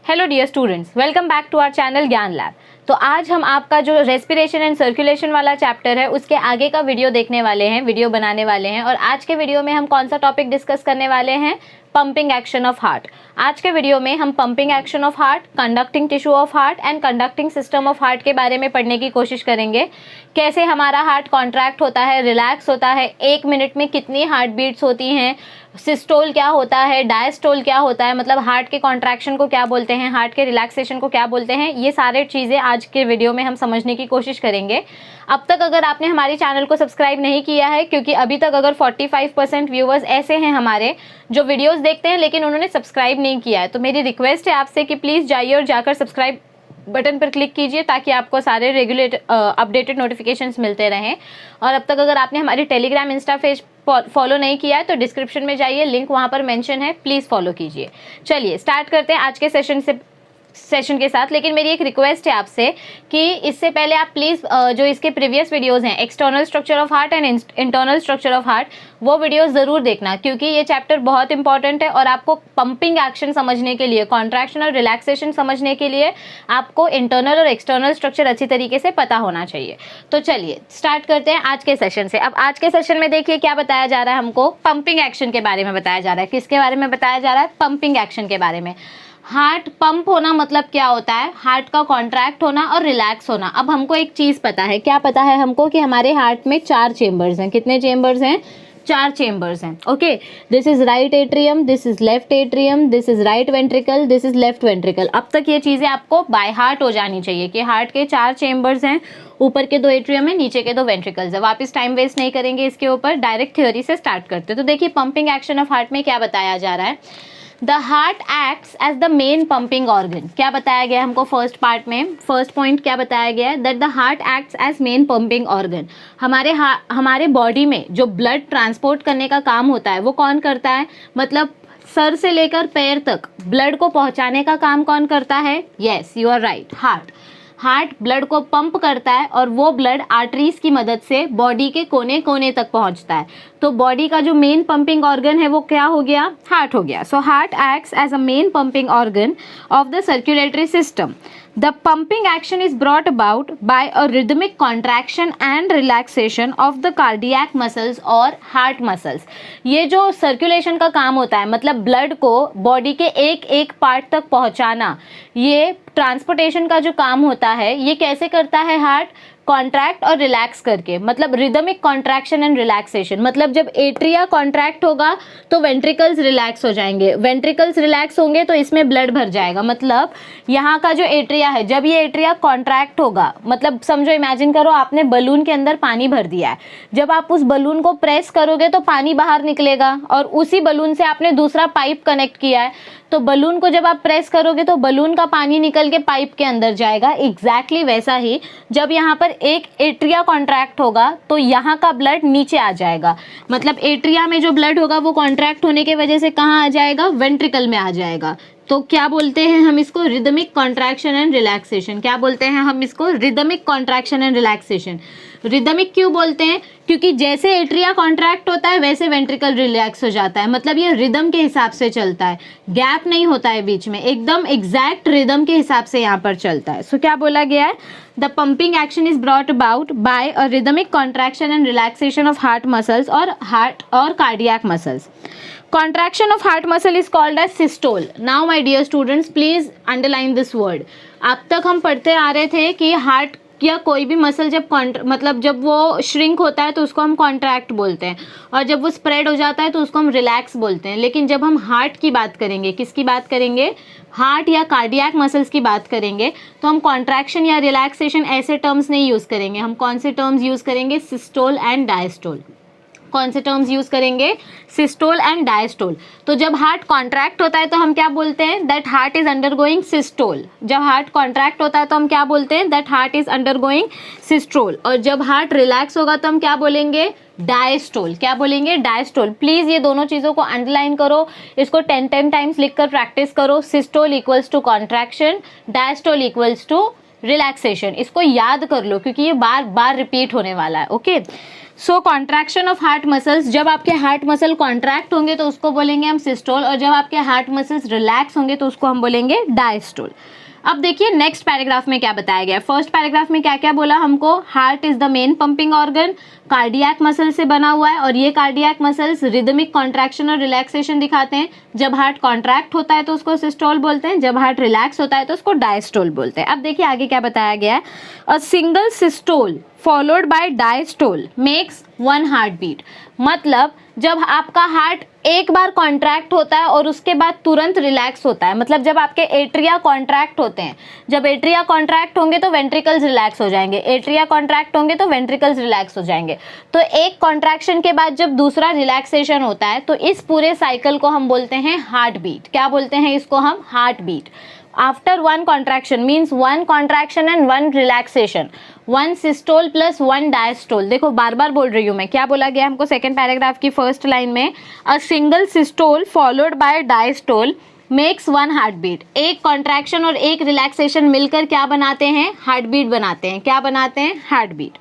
Hello dear students, welcome back to our channel Gyan Lab. तो आज हम आपका जो रेस्पिरेशन एंड सर्कुलेशन वाला चैप्टर है उसके आगे का वीडियो देखने वाले हैं, वीडियो बनाने वाले हैं। और आज के वीडियो में हम कौन सा टॉपिक डिस्कस करने वाले हैं? Pumping action of heart. आज के वीडियो में हम pumping action of heart, conducting tissue of heart and conducting system of heart के बारे में पढ़ने की कोशिश करेंगे। कैसे हमारा हार्ट कॉन्ट्रैक्ट होता है, रिलैक्स होता है, एक मिनट में कितनी हार्ट बीट्स होती हैं, सिस्टोल क्या होता है, डायस्टोल क्या होता है, मतलब हार्ट के कॉन्ट्रैक्शन को क्या बोलते हैं, हार्ट के रिलैक्सेशन को क्या बोलते हैं, ये सारे चीज़ें आज के वीडियो में हम समझने की कोशिश करेंगे। अब तक अगर आपने हमारे चैनल को सब्सक्राइब नहीं किया है, क्योंकि अभी तक अगर 45% व्यूवर्स ऐसे हैं हमारे जो वीडियोस देखते हैं लेकिन उन्होंने सब्सक्राइब नहीं किया है, तो मेरी रिक्वेस्ट है आपसे कि प्लीज़ जाइए और जाकर सब्सक्राइब बटन पर क्लिक कीजिए ताकि आपको सारे रेगुलर अपडेटेड नोटिफिकेशंस मिलते रहें। और अब तक अगर आपने हमारी टेलीग्राम, इंस्टा पेज फॉलो नहीं किया है तो डिस्क्रिप्शन में जाइए, लिंक वहाँ पर मेंशन है, प्लीज़ फॉलो कीजिए। चलिए स्टार्ट करते हैं आज के सेशन के साथ। लेकिन मेरी एक रिक्वेस्ट है आपसे कि इससे पहले आप प्लीज़ जो इसके प्रीवियस वीडियोस हैं, external structure of heart and internal structure of heart, वो वीडियोस ज़रूर देखना, क्योंकि ये चैप्टर बहुत इंपॉर्टेंट है और आपको पंपिंग एक्शन समझने के लिए, कॉन्ट्रैक्शन और रिलैक्सेशन समझने के लिए आपको इंटरनल और एक्सटर्नल स्ट्रक्चर अच्छी तरीके से पता होना चाहिए। तो चलिए स्टार्ट करते हैं आज के सेशन से। अब आज के सेशन में देखिए क्या बताया जा रहा है हमको, पंपिंग एक्शन के बारे में बताया जा रहा है। किसके बारे में बताया जा रहा है? पंपिंग एक्शन के बारे में। हार्ट पंप होना मतलब क्या होता है? हार्ट का कॉन्ट्रैक्ट होना और रिलैक्स होना। अब हमको एक चीज़ पता है, क्या पता है हमको? कि हमारे हार्ट में 4 चेम्बर्स हैं। कितने चेम्बर्स हैं? 4 चेम्बर्स हैं। Okay, this is right atrium, this is left atrium, this is right ventricle, this is left ventricle. अब तक ये चीज़ें आपको बाय हार्ट हो जानी चाहिए कि हार्ट के 4 चेम्बर्स हैं, ऊपर के 2 एट्रियम है, नीचे के 2 वेंट्रिकल्स है। वापस टाइम वेस्ट नहीं करेंगे इसके ऊपर, डायरेक्ट थ्योरी से स्टार्ट करते हैं। तो देखिए पंपिंग एक्शन ऑफ हार्ट में क्या बताया जा रहा है। The heart acts as the main pumping organ. क्या बताया गया हमको फर्स्ट पार्ट में? फर्स्ट पॉइंट क्या बताया गया है? That the heart acts as main pumping organ. हमारे बॉडी में जो ब्लड ट्रांसपोर्ट करने का काम होता है वो कौन करता है? मतलब सर से लेकर पैर तक ब्लड को पहुंचाने का काम कौन करता है? Yes, you are right, heart. Heart blood को पंप करता है और वो ब्लड आर्टरीज की मदद से बॉडी के कोने कोने तक पहुंचता है। तो बॉडी का जो मेन पंपिंग ऑर्गन है वो क्या हो गया? हार्ट हो गया। So heart acts as a main pumping organ of the circulatory system. The pumping action is brought about by a rhythmic contraction and relaxation of the cardiac muscles और heart muscles. ये जो circulation का काम होता है, मतलब blood को body के एक एक पार्ट तक पहुंचाना, ये ट्रांसपोर्टेशन का जो काम होता है, ये कैसे करता है हार्ट? कॉन्ट्रैक्ट और रिलैक्स करके, मतलब रिदमिक कॉन्ट्रैक्शन एंड रिलैक्सेशन। मतलब जब एट्रिया कॉन्ट्रैक्ट होगा तो वेंट्रिकल्स रिलैक्स हो जाएंगे, वेंट्रिकल्स रिलैक्स होंगे तो इसमें ब्लड भर जाएगा। मतलब यहाँ का जो एट्रिया है, जब ये एट्रिया कॉन्ट्रैक्ट होगा, मतलब समझो, इमेजिन करो आपने बलून के अंदर पानी भर दिया है। जब आप उस बलून को प्रेस करोगे तो पानी बाहर निकलेगा, और उसी बलून से आपने दूसरा पाइप कनेक्ट किया है, तो बलून को जब आप प्रेस करोगे तो बलून का पानी निकल के पाइप के अंदर जाएगा। एग्जैक्टली वैसा ही जब यहाँ पर एक एट्रिया कॉन्ट्रैक्ट होगा तो यहाँ का ब्लड नीचे आ जाएगा। मतलब एट्रिया में जो ब्लड होगा वो कॉन्ट्रैक्ट होने के वजह से कहाँ आ जाएगा? वेंट्रिकल में आ जाएगा। तो क्या बोलते हैं हम इसको? Rhythmic contraction and relaxation. क्या बोलते हैं हम इसको? Rhythmic contraction and relaxation. Rhythmic क्यों बोलते हैं? क्योंकि जैसे एट्रिया कॉन्ट्रैक्ट होता है वैसे वेंट्रिकल रिलैक्स हो जाता है। मतलब ये रिदम के हिसाब से चलता है, गैप नहीं होता है बीच में, एकदम एग्जैक्ट रिदम के हिसाब से यहाँ पर चलता है। सो क्या बोला गया है? The pumping action is brought about by a rhythmic contraction and relaxation of heart muscles और cardiac muscles. Contraction of heart muscle is called as systole. Now my dear students, please underline this word. अब तक हम पढ़ते आ रहे थे कि heart या कोई भी मसल जब वो श्रिंक होता है तो उसको हम कॉन्ट्रैक्ट बोलते हैं, और जब वो स्प्रेड हो जाता है तो उसको हम रिलैक्स बोलते हैं। लेकिन जब हम हार्ट की बात करेंगे, किसकी बात करेंगे? हार्ट या कार्डियक मसल्स की बात करेंगे, तो हम कॉन्ट्रैक्शन या रिलैक्सेशन ऐसे टर्म्स नहीं यूज़ करेंगे। हम कौन से टर्म्स यूज़ करेंगे? Systole and diastole. कौन से टर्म्स यूज करेंगे? Systole and diastole. तो जब हार्ट कॉन्ट्रैक्ट होता है तो हम क्या बोलते हैं? That heart is undergoing systole. जब हार्ट कॉन्ट्रैक्ट होता है तो हम क्या बोलते हैं? That heart is undergoing systole. और जब हार्ट रिलैक्स होगा तो हम क्या बोलेंगे? डायस्टोल। क्या बोलेंगे? डायस्टोल। प्लीज ये दोनों चीजों को अंडरलाइन करो, इसको 10 टाइम्स लिखकर प्रैक्टिस करो। Systole equals to contraction, diastole equals to relaxation. इसको याद कर लो क्योंकि ये बार बार रिपीट होने वाला है। Okay, so contraction of heart muscles, जब आपके हार्ट मसल कॉन्ट्रैक्ट होंगे तो उसको बोलेंगे हम सिस्टोल, और जब आपके हार्ट मसल्स रिलैक्स होंगे तो उसको हम बोलेंगे डायस्टोल। अब देखिए नेक्स्ट पैराग्राफ में क्या बताया गया है। फर्स्ट पैराग्राफ में क्या क्या बोला हमको, heart is the main pumping organ, cardiac muscle से बना हुआ है और ये कार्डियक मसल्स रिदमिक कॉन्ट्रैक्शन और रिलैक्सेशन दिखाते हैं। जब हार्ट कॉन्ट्रैक्ट होता है तो उसको सिस्टोल बोलते हैं, जब हार्ट रिलैक्स होता है तो उसको डायस्टोल बोलते हैं। अब देखिए आगे क्या बताया गया है, a single systole followed by diastole makes 1 heart beat. मतलब जब आपका हार्ट एक बार कॉन्ट्रैक्ट होता है और उसके बाद तुरंत रिलैक्स होता है, मतलब जब आपके एट्रिया कॉन्ट्रैक्ट होते हैं, जब एट्रिया कॉन्ट्रैक्ट होंगे तो वेंट्रिकल्स रिलैक्स हो जाएंगे, एट्रिया कॉन्ट्रैक्ट होंगे तो वेंट्रिकल्स रिलैक्स हो जाएंगे। तो एक कॉन्ट्रैक्शन के बाद जब दूसरा रिलैक्सेशन होता है तो इस पूरे साइकिल को हम बोलते हैं हार्ट बीट। क्या बोलते हैं इसको हम, heart beat. After 1 contraction means 1 contraction and 1 relaxation, 1 systole plus 1 diastole. देखो बार बार बोल रही हूँ मैं, क्या बोला गया हमको सेकेंड पैराग्राफ की फर्स्ट लाइन में, a single systole followed by diastole makes 1 heart beat. एक कॉन्ट्रैक्शन और एक रिलैक्सेशन मिलकर क्या बनाते हैं, हार्ट बीट बनाते हैं। क्या बनाते हैं, heart beat.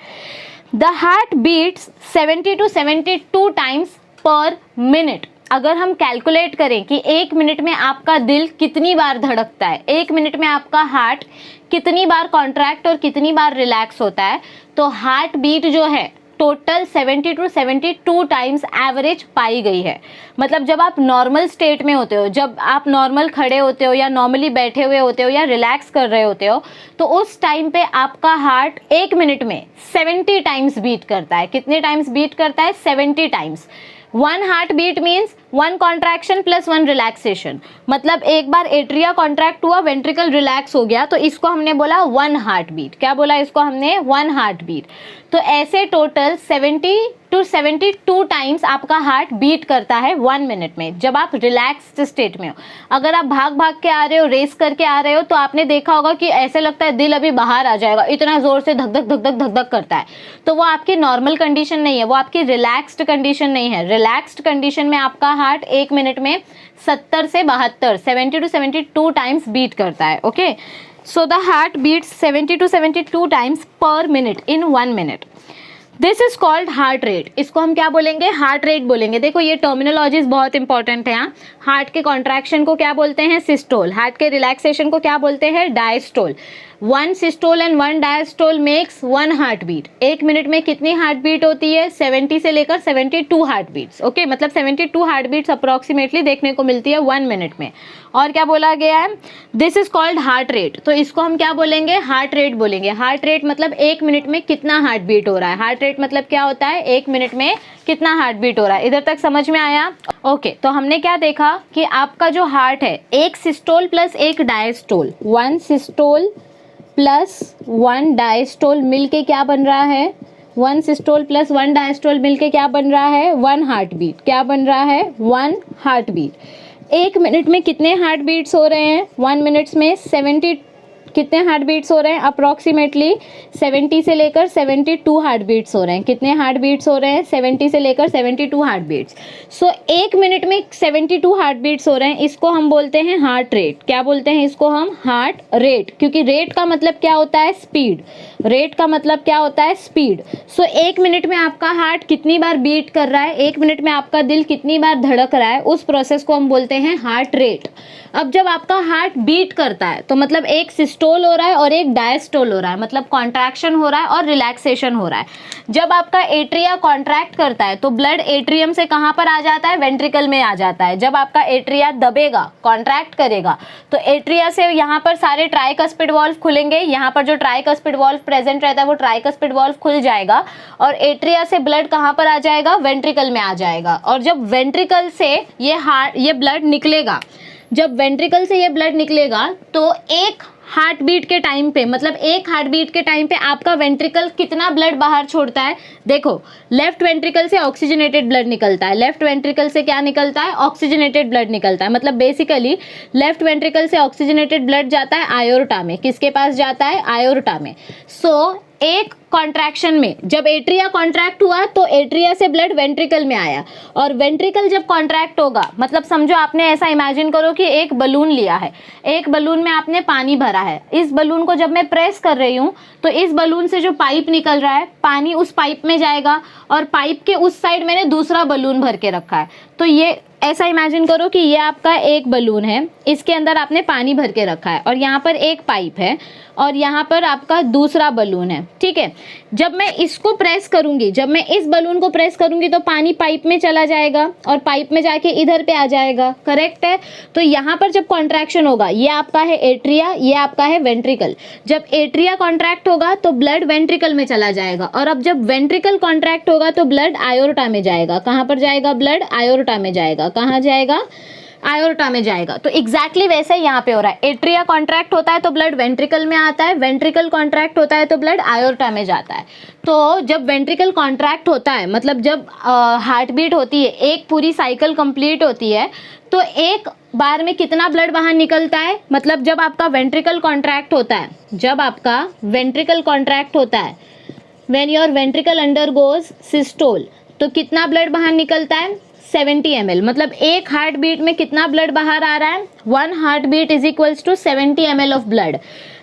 The heart beats 70 to 72 times per minute. अगर हम कैलकुलेट करें कि 1 मिनट में आपका दिल कितनी बार धड़कता है, 1 मिनट में आपका हार्ट कितनी बार कॉन्ट्रैक्ट और कितनी बार रिलैक्स होता है, तो हार्ट बीट जो है टोटल 70 to 72 टाइम्स एवरेज पाई गई है। मतलब जब आप नॉर्मल स्टेट में होते हो, जब आप नॉर्मल खड़े होते हो या नॉर्मली बैठे हुए होते हो या रिलैक्स कर रहे होते हो, तो उस टाइम पे आपका हार्ट 1 मिनट में 70 टाइम्स बीट करता है। कितने टाइम्स बीट करता है, 70 times. 1 heart beat means 1 contraction plus 1 relaxation. मतलब एक बार एट्रिया कॉन्ट्रैक्ट हुआ, वेंट्रिकल रिलैक्स हो गया, तो इसको हमने बोला 1 हार्ट बीट। क्या बोला इसको हमने, 1 हार्ट बीट। तो ऐसे टोटल 70 to 72 टाइम्स आपका हार्ट बीट करता है 1 मिनट में, जब आप रिलैक्स्ड स्टेट में हो। अगर आप भाग भाग के आ रहे हो, रेस करके आ रहे हो, तो आपने देखा होगा कि ऐसे लगता है दिल अभी बाहर आ जाएगा, इतना जोर से धक धक धक धक धक धक करता है। तो वो आपकी नॉर्मल कंडीशन नहीं है, वो आपकी रिलैक्स्ड कंडीशन नहीं है। रिलैक्स्ड कंडीशन में आपका हार्ट 1 मिनट में 70 से 72, 70 to 72 टाइम्स बीट करता है। Okay, so the heart beats 70 to 72 times per minute in 1 minute. This is called heart rate. इसको हम क्या बोलेंगे, हार्ट रेट बोलेंगे। देखो ये टर्मिनोलॉजीज बहुत इंपॉर्टेंट है यहाँ। हार्ट के कॉन्ट्रैक्शन को क्या बोलते हैं, सिस्टोल। हार्ट के रिलैक्सेशन को क्या बोलते हैं, diastole. 1 systole and 1 diastole makes 1 heart beat. 1 minute में कितनी हार्ट बीट होती है, 70 से लेकर 72 हार्ट बीट्स। ओके, मतलब 72 हार्ट बीट्स अप्रोक्सीमेटली देखने को मिलती है 1 मिनट में। और क्या बोला गया है, this is called heart rate. तो इसको हम क्या बोलेंगे, हार्ट रेट बोलेंगे। हार्ट रेट मतलब 1 मिनट में कितना हार्ट बीट हो रहा है। हार्ट रेट मतलब क्या होता है, 1 मिनट में कितना हार्ट बीट हो रहा है। इधर तक समझ में आया। ओके, तो हमने क्या देखा कि आपका जो हार्ट है, 1 systole plus 1 diastole, 1 systole plus 1 diastole मिलके क्या बन रहा है, 1 सिस्टोल प्लस 1 डायस्टोल मिलके क्या बन रहा है, 1 हार्ट बीट। क्या बन रहा है, 1 हार्ट बीट। 1 मिनट में कितने हार्ट बीट्स हो रहे हैं, 1 मिनट्स में 70 कितने हार्ट बीट्स हो रहे हैं, अप्रॉक्सीमेटली 70 से लेकर 72 हार्ट बीट्स हो रहे हैं। कितने हार्ट बीट्स हो रहे हैं, 70 से लेकर 72 हार्ट बीट्स। सो 1 मिनट में 72 हार्ट बीट्स हो रहे हैं, इसको हम बोलते हैं हार्ट रेट। क्या बोलते हैं इसको हम, हार्ट रेट। क्योंकि रेट का मतलब क्या होता है, स्पीड। रेट का मतलब क्या होता है, स्पीड। सो 1 मिनट में आपका हार्ट कितनी बार बीट कर रहा है, 1 मिनट में आपका दिल कितनी बार धड़क रहा है, उस प्रोसेस को हम बोलते हैं हार्ट रेट। अब जब आपका हार्ट बीट करता है तो मतलब एक सिस्टोल हो रहा है और एक डायस्टोल हो रहा है, मतलब कॉन्ट्रैक्शन हो रहा है और रिलैक्सेशन हो रहा है। जब आपका एट्रिया कॉन्ट्रैक्ट करता है तो ब्लड एट्रियम से कहाँ पर आ जाता है, वेंट्रिकल में आ जाता है। जब आपका एट्रिया दबेगा, कॉन्ट्रैक्ट करेगा, तो एट्रिया से यहाँ पर सारे ट्राइकस्पिड वाल्व खुलेंगे। यहाँ पर जो ट्राइकस्पिड वाल्व प्रेजेंट रहता है वो ट्राइकस्पिड वाल्व खुल जाएगा और एट्रिया से ब्लड कहाँ पर आ जाएगा, वेंट्रिकल में आ जाएगा। और जब वेंट्रिकल से ये ब्लड निकलेगा, जब वेंट्रिकल से ये ब्लड निकलेगा तो एक हार्ट बीट के टाइम पे, मतलब एक हार्ट बीट के टाइम पे आपका वेंट्रिकल कितना ब्लड बाहर छोड़ता है। देखो, लेफ्ट वेंट्रिकल से ऑक्सीजनेटेड ब्लड निकलता है। लेफ्ट वेंट्रिकल से क्या निकलता है, ऑक्सीजनेटेड ब्लड निकलता है। मतलब बेसिकली लेफ्ट वेंट्रिकल से ऑक्सीजनेटेड ब्लड जाता है आयोर्टा में। किसके पास जाता है, आयोर्टा में। सो एक कॉन्ट्रैक्शन में, जब एट्रिया कॉन्ट्रैक्ट हुआ तो एट्रिया से ब्लड वेंट्रिकल में आया, और वेंट्रिकल जब कॉन्ट्रैक्ट होगा, मतलब समझो आपने ऐसा इमेजिन करो कि एक बलून लिया है, एक बलून में आपने पानी भरा है, इस बलून को जब मैं प्रेस कर रही हूँ तो इस बलून से जो पाइप निकल रहा है, पानी उस पाइप में जाएगा, और पाइप के उस साइड मैंने दूसरा बलून भर के रखा है। तो ये ऐसा इमेजिन करो कि ये आपका एक बलून है, इसके अंदर आपने पानी भर के रखा है, और यहाँ पर एक पाइप है, और यहाँ पर आपका दूसरा बलून है, ठीक है। जब मैं इसको प्रेस करूंगी, जब मैं इस बलून को प्रेस करूंगी तो पानी पाइप में चला जाएगा, और पाइप में जाके इधर पे आ जाएगा, करेक्ट है। तो यहाँ पर जब कॉन्ट्रैक्शन होगा, ये आपका है एट्रिया, ये आपका है वेंट्रिकल। जब एट्रिया कॉन्ट्रैक्ट होगा तो ब्लड वेंट्रिकल में चला जाएगा, और अब जब वेंट्रिकल कॉन्ट्रैक्ट होगा तो ब्लड आयोर्टा में जाएगा। कहाँ पर जाएगा? ब्लड आयोर्टा में जाएगा। कहाँ जाएगा? आयोर्टा में जाएगा। तो एग्जैक्टली वैसे ही यहाँ पे हो रहा है, एट्रिया कॉन्ट्रैक्ट होता है तो ब्लड वेंट्रिकल में आता है, वेंट्रिकल कॉन्ट्रैक्ट होता है तो ब्लड आयोर्टा में जाता है। तो जब वेंट्रिकल कॉन्ट्रैक्ट होता है, मतलब जब हार्ट बीट होती है, एक पूरी साइकिल कंप्लीट होती है, तो एक बार में कितना ब्लड बाहर निकलता है? मतलब जब आपका वेंट्रिकल कॉन्ट्रैक्ट होता है, जब आपका वेंट्रिकल कॉन्ट्रैक्ट होता है, when your ventricle undergoes systole, तो कितना ब्लड बाहर निकलता है? 70 ml। मतलब एक हार्ट बीट में कितना ब्लड बाहर आ रहा है? 1 heart beat is equals to 70 ml of blood.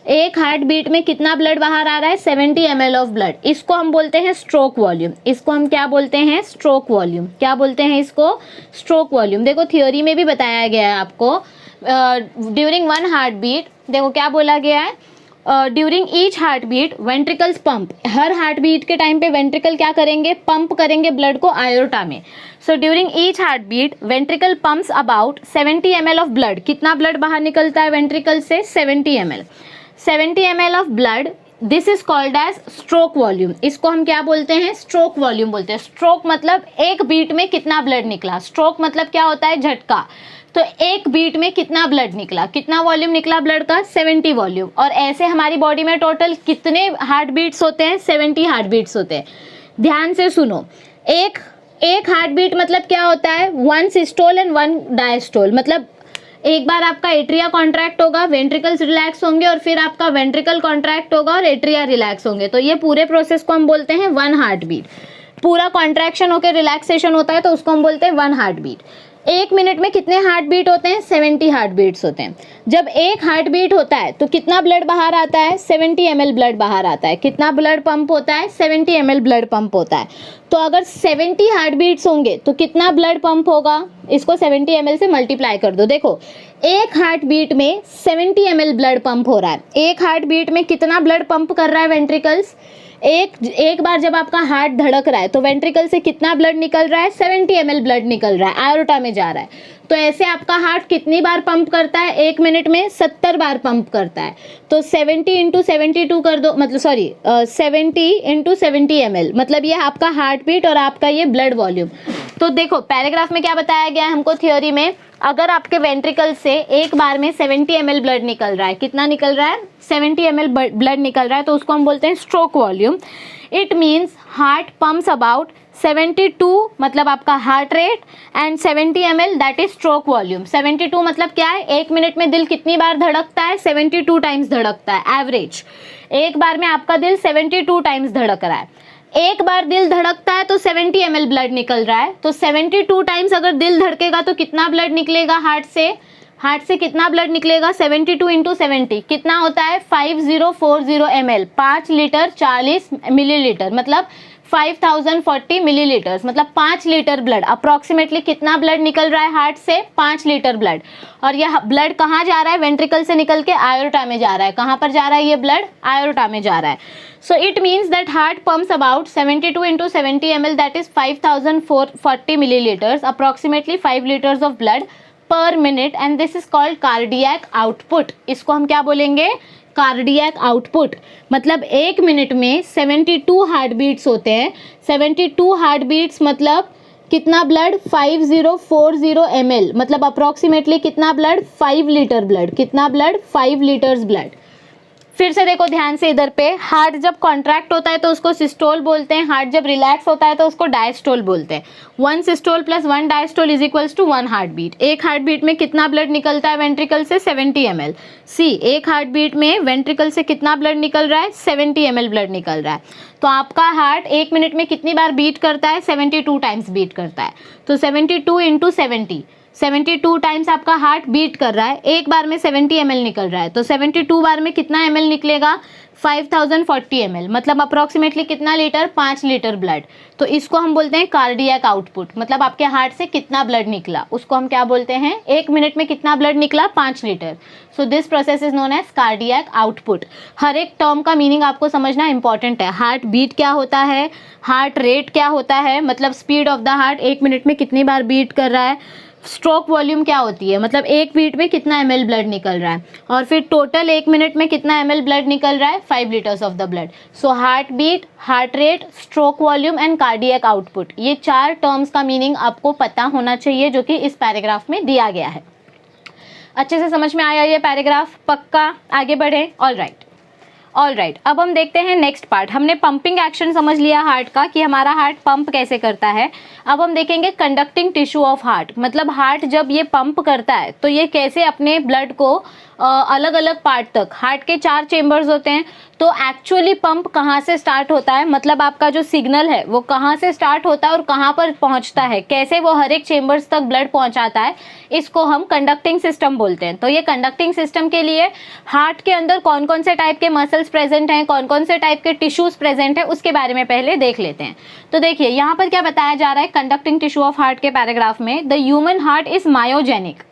एक हार्ट बीट में कितना ब्लड बाहर आ रहा है? 70 ml ऑफ ब्लड। इसको हम बोलते हैं स्ट्रोक वॉल्यूम। इसको हम क्या बोलते हैं? Stroke volume. क्या बोलते हैं इसको? Stroke volume. देखो थ्योरी में भी बताया गया है आपको, ड्यूरिंग 1 हार्ट बीट, देखो क्या बोला गया है, during each heart beat ventricles pump, हर हार्ट बीट के टाइम पे वेंट्रिकल क्या करेंगे? पंप करेंगे ब्लड को आयोर्टा में। So during each heart beat ventricle pumps about 70 ml of blood. कितना ब्लड बाहर निकलता है वेंट्रिकल से? 70 ml। 70 ml of blood, this is called as stroke volume. इसको हम क्या बोलते हैं? स्ट्रोक वॉल्यूम बोलते हैं। स्ट्रोक मतलब एक बीट में कितना ब्लड निकला। स्ट्रोक मतलब क्या होता है? झटका। तो एक बीट में कितना ब्लड निकला, कितना वॉल्यूम निकला ब्लड का? 70 वॉल्यूम। और ऐसे हमारी बॉडी में टोटल कितने हार्ट बीट्स होते हैं? 70 हार्ट बीट्स होते हैं। ध्यान से सुनो, एक हार्ट बीट मतलब क्या होता है? 1 सिस्टोल एंड 1 डायस्टोल। मतलब एक बार आपका एट्रिया कॉन्ट्रैक्ट होगा, वेंट्रिकल्स रिलैक्स होंगे, और फिर आपका वेंट्रिकल कॉन्ट्रैक्ट होगा और एट्रिया रिलैक्स होंगे। तो ये पूरे प्रोसेस को हम बोलते हैं 1 हार्ट बीट। पूरा कॉन्ट्रैक्शन होकर रिलैक्सेशन होता है तो उसको हम बोलते हैं 1 हार्ट बीट। एक मिनट में कितने हार्ट बीट होते हैं? 70 हार्ट बीट्स होते हैं। जब एक हार्ट बीट होता है तो कितना ब्लड बाहर आता है? 70 ml ब्लड बाहर आता है। कितना ब्लड पंप होता है? 70 ml ब्लड पंप होता है। तो अगर 70 हार्ट बीट्स होंगे तो कितना ब्लड पंप होगा? इसको 70 ml से मल्टीप्लाई कर दो। देखो एक हार्ट बीट में 70 ml ब्लड पंप हो रहा है। एक हार्ट बीट में कितना ब्लड पंप कर रहा है वेंट्रिकल्स? एक बार जब आपका हार्ट धड़क रहा है तो वेंट्रिकल से कितना ब्लड निकल रहा है? 70 ml ब्लड निकल रहा है, आयोर्टा में जा रहा है। तो ऐसे आपका हार्ट कितनी बार पंप करता है? एक मिनट में 70 बार पंप करता है। तो 70 इंटू 72 कर दो, मतलब 70 इंटू 70 ml, मतलब ये आपका हार्ट बीट और आपका ये ब्लड वॉल्यूम। तो देखो पैराग्राफ में क्या बताया गया है हमको थ्योरी में, अगर आपके वेंट्रिकल से एक बार में 70 ml ब्लड निकल रहा है, कितना निकल रहा है? 70 ml ब्लड निकल रहा है, तो उसको हम बोलते हैं stroke volume. It means heart pumps about 72 मतलब आपका heart rate and 70 ml that is stroke volume. 72 मतलब क्या है? एक मिनट में दिल कितनी बार धड़कता है? 72 टाइम्स धड़कता है एवरेज। एक बार में आपका दिल 72 टाइम्स धड़क रहा है। एक बार दिल धड़कता है तो 70 ml ब्लड निकल रहा है। तो 72 टाइम्स अगर दिल धड़केगा तो कितना ब्लड निकलेगा हार्ट से? हार्ट से कितना ब्लड निकलेगा? 72 इंटू 70 कितना होता है? 5040 ml, 5 लीटर 40 मिलीलीटर, मतलब 5040 मिलीलीटर्स, मतलब 5 लीटर ब्लड। अप्रॉक्सीमेटली कितना ब्लड निकल रहा है हार्ट से? 5 लीटर ब्लड। और यह ब्लड कहाँ जा रहा है? वेंट्रिकल से निकल के आयोर्टा में जा रहा है। कहाँ पर जा रहा है ये ब्लड? आयोर्टा में जा रहा है। So it means that heart pumps about 72 into 70 ml that is 5040 millilitres, approximately 5 litres of blood पर minute, and this is called cardiac output. इसको हम क्या बोलेंगे? Cardiac output. मतलब एक मिनट में 72 हार्ट बीट्स होते हैं। 72 हार्ट बीट्स मतलब कितना ब्लड? 5040 ml, मतलब अप्रॉक्सीमेटली कितना ब्लड? 5 litre blood. कितना ब्लड? 5 litres blood. फिर से देखो ध्यान से इधर पे, हार्ट जब कॉन्ट्रैक्ट होता है तो उसको सिस्टोल बोलते हैं, हार्ट जब रिलैक्स होता है तो उसको डायस्टोल बोलते हैं। 1 systole plus 1 diastole is equals to 1 heart beat. एक हार्ट बीट में कितना ब्लड निकलता है वेंट्रिकल से? 70 ml। सी, एक हार्ट बीट में वेंट्रिकल से कितना ब्लड निकल रहा है? 70 ml ब्लड निकल रहा है। तो आपका हार्ट 1 मिनट में कितनी बार बीट करता है? 72 टाइम्स बीट करता है। तो 72 इंटू 72 टाइम्स आपका हार्ट बीट कर रहा है, एक बार में 70 ml निकल रहा है। तो 72 बार में कितना ml निकलेगा? 5040 ml, मतलब अप्रोक्सीमेटली कितना लीटर? 5 litre blood. तो इसको हम बोलते हैं कार्डियक आउटपुट, मतलब आपके हार्ट से कितना ब्लड निकला उसको हम क्या बोलते हैं? 1 मिनट में कितना ब्लड निकला? 5 litre. So this process is known as cardiac output. हर एक टर्म का मीनिंग आपको समझना इंपॉर्टेंट है। हार्ट बीट क्या होता है, हार्ट रेट क्या होता है, मतलब speed of the heart 1 minute में कितनी बार बीट कर रहा है। स्ट्रोक वॉल्यूम क्या होती है, मतलब एक बीट में कितना ml ब्लड निकल रहा है। और फिर टोटल 1 मिनट में कितना ml ब्लड निकल रहा है? 5 litres of the blood. So heart beat, heart rate, stroke volume and cardiac output, ये 4 टर्म्स का मीनिंग आपको पता होना चाहिए जो कि इस पैराग्राफ में दिया गया है। अच्छे से समझ में आया ये पैराग्राफ? पक्का? आगे बढ़े। ऑल राइट, अब हम देखते हैं नेक्स्ट पार्ट। हमने पंपिंग एक्शन समझ लिया हार्ट का कि हमारा हार्ट पंप कैसे करता है। अब हम देखेंगे कंडक्टिंग टिश्यू ऑफ हार्ट, मतलब हार्ट जब ये पंप करता है तो ये कैसे अपने ब्लड को अलग अलग पार्ट तक, हार्ट के 4 चेम्बर्स होते हैं, तो एक्चुअली पंप कहाँ से स्टार्ट होता है, मतलब आपका जो सिग्नल है वो कहाँ से स्टार्ट होता है और कहाँ पर पहुँचता है, कैसे वो हर एक चेम्बर्स तक ब्लड पहुँचाता है, इसको हम कंडक्टिंग सिस्टम बोलते हैं। तो ये कंडक्टिंग सिस्टम के लिए हार्ट के अंदर कौन कौन से टाइप के मसल्स प्रेजेंट हैं, कौन कौन से टाइप के टिश्यूज प्रेजेंट है, उसके बारे में पहले देख लेते हैं। तो देखिए यहाँ पर क्या बताया जा रहा है कंडक्टिंग टिश्यू ऑफ हार्ट के पैराग्राफ में, the human heart is myogenic.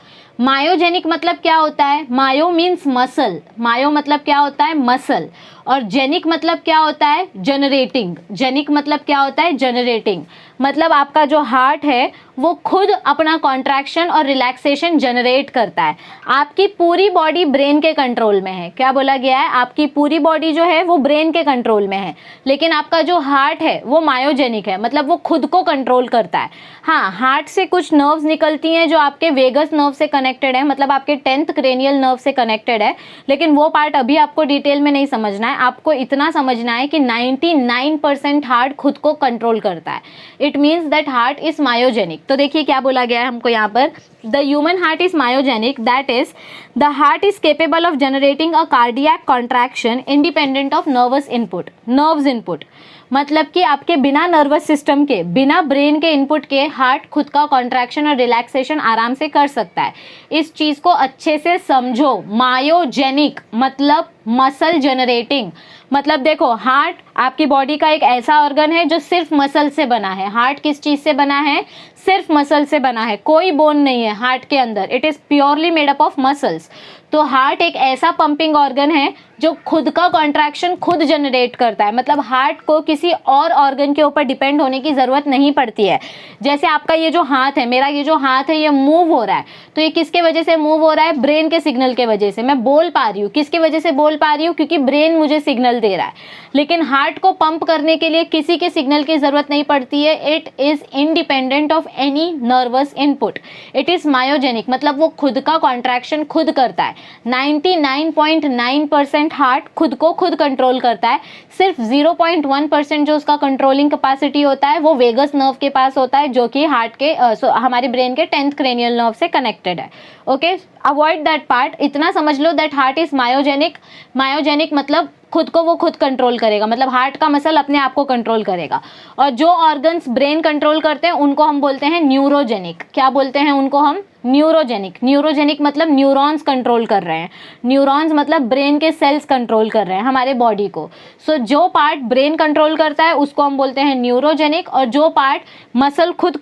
Myogenic मतलब क्या होता है? मायो मीन्स मसल, मायो मतलब क्या होता है? मसल। और जेनिक मतलब क्या होता है? जनरेटिंग। जेनिक मतलब क्या होता है? जनरेटिंग, मतलब आपका जो हार्ट है वो खुद अपना कॉन्ट्रैक्शन और रिलैक्सेशन जनरेट करता है। आपकी पूरी बॉडी ब्रेन के कंट्रोल में है। क्या बोला गया है? आपकी पूरी बॉडी जो है वो ब्रेन के कंट्रोल में है, लेकिन आपका जो हार्ट है वो मायोजेनिक है, मतलब वो खुद को कंट्रोल करता है। हाँ, हार्ट से कुछ नर्व्स निकलती हैं जो आपके वेगस नर्व से कनेक्टेड है, मतलब आपके 10th क्रेनियल नर्व से कनेक्टेड है, लेकिन वो पार्ट अभी आपको डिटेल में नहीं समझना है। आपको इतना समझना है कि 99% हार्ट खुद को कंट्रोल करता है। It means that heart is myogenic. तो देखिए क्या बोला गया है हमको यहाँ पर, the human heart is myogenic, that is the heart is capable of generating a cardiac contraction independent of nervous input. Nerves input मतलब कि आपके बिना नर्वस सिस्टम के, बिना ब्रेन के इनपुट के हार्ट खुद का कॉन्ट्रैक्शन और रिलैक्सेशन आराम से कर सकता है। इस चीज़ को अच्छे से समझो। मायोजेनिक मतलब मसल जनरेटिंग, मतलब देखो हार्ट आपकी बॉडी का एक ऐसा ऑर्गन है जो सिर्फ मसल से बना है। हार्ट किस चीज़ से बना है? सिर्फ मसल से बना है, कोई बोन नहीं है हार्ट के अंदर। It is purely made up of muscles. तो हार्ट एक ऐसा पंपिंग ऑर्गन है जो खुद का कॉन्ट्रैक्शन खुद जनरेट करता है, मतलब हार्ट को किसी और ऑर्गन के ऊपर डिपेंड होने की ज़रूरत नहीं पड़ती है। जैसे आपका ये जो हाथ है, मेरा ये जो हाथ है, ये मूव हो रहा है, तो ये किसके वजह से मूव हो रहा है? ब्रेन के सिग्नल के वजह से। मैं बोल पा रही हूँ, किसकी वजह से बोल पा रही हूँ? क्योंकि ब्रेन मुझे सिग्नल दे रहा है। लेकिन हार्ट को पंप करने के लिए किसी के सिग्नल की ज़रूरत नहीं पड़ती है। It is independent of any nervous input. It is myogenic, मतलब वो खुद का कॉन्ट्रैक्शन खुद करता है। 99.9% हार्ट खुद को खुद कंट्रोल करता है। सिर्फ 0.1% जो उसका कंट्रोलिंग कैपेसिटी होता है वो वेगस नर्व के पास होता है, जो कि हार्ट के हमारे ब्रेन के 10th क्रेनियल नर्व से कनेक्टेड है। Okay, avoid that part. इतना समझ लो that heart is myogenic. Myogenic मतलब खुद को वो खुद कंट्रोल करेगा, मतलब हार्ट का मसल अपने आप को कंट्रोल करेगा। और जो ऑर्गन्स ब्रेन कंट्रोल करते हैं उनको हम बोलते हैं न्यूरोजेनिक। क्या बोलते हैं उनको हम? न्यूरोजेनिक। न्यूरोजेनिक मतलब न्यूरॉन्स कंट्रोल कर रहे हैं। न्यूरॉन्स मतलब ब्रेन के सेल्स कंट्रोल कर रहे हैं हमारे बॉडी को। सो जो पार्ट ब्रेन कंट्रोल करता है उसको हम बोलते हैं न्यूरोजेनिक, और जो पार्ट मसल खुद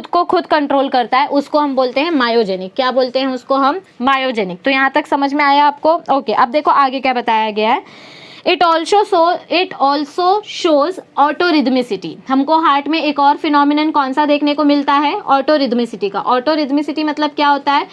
को खुद कंट्रोल करता है उसको हम बोलते हैं मायोजेनिक। क्या बोलते हैं उसको हम? मायोजेनिक। तो यहाँ तक समझ में आया आपको? ओके, अब देखो आगे क्या बताया गया है। It also shows autorhythmicity. हमको हार्ट में एक और फिनोमिनन कौन सा देखने को मिलता है? ऑटोरिदमिसिटी का। ऑटोरिदमिसिटी मतलब क्या होता है?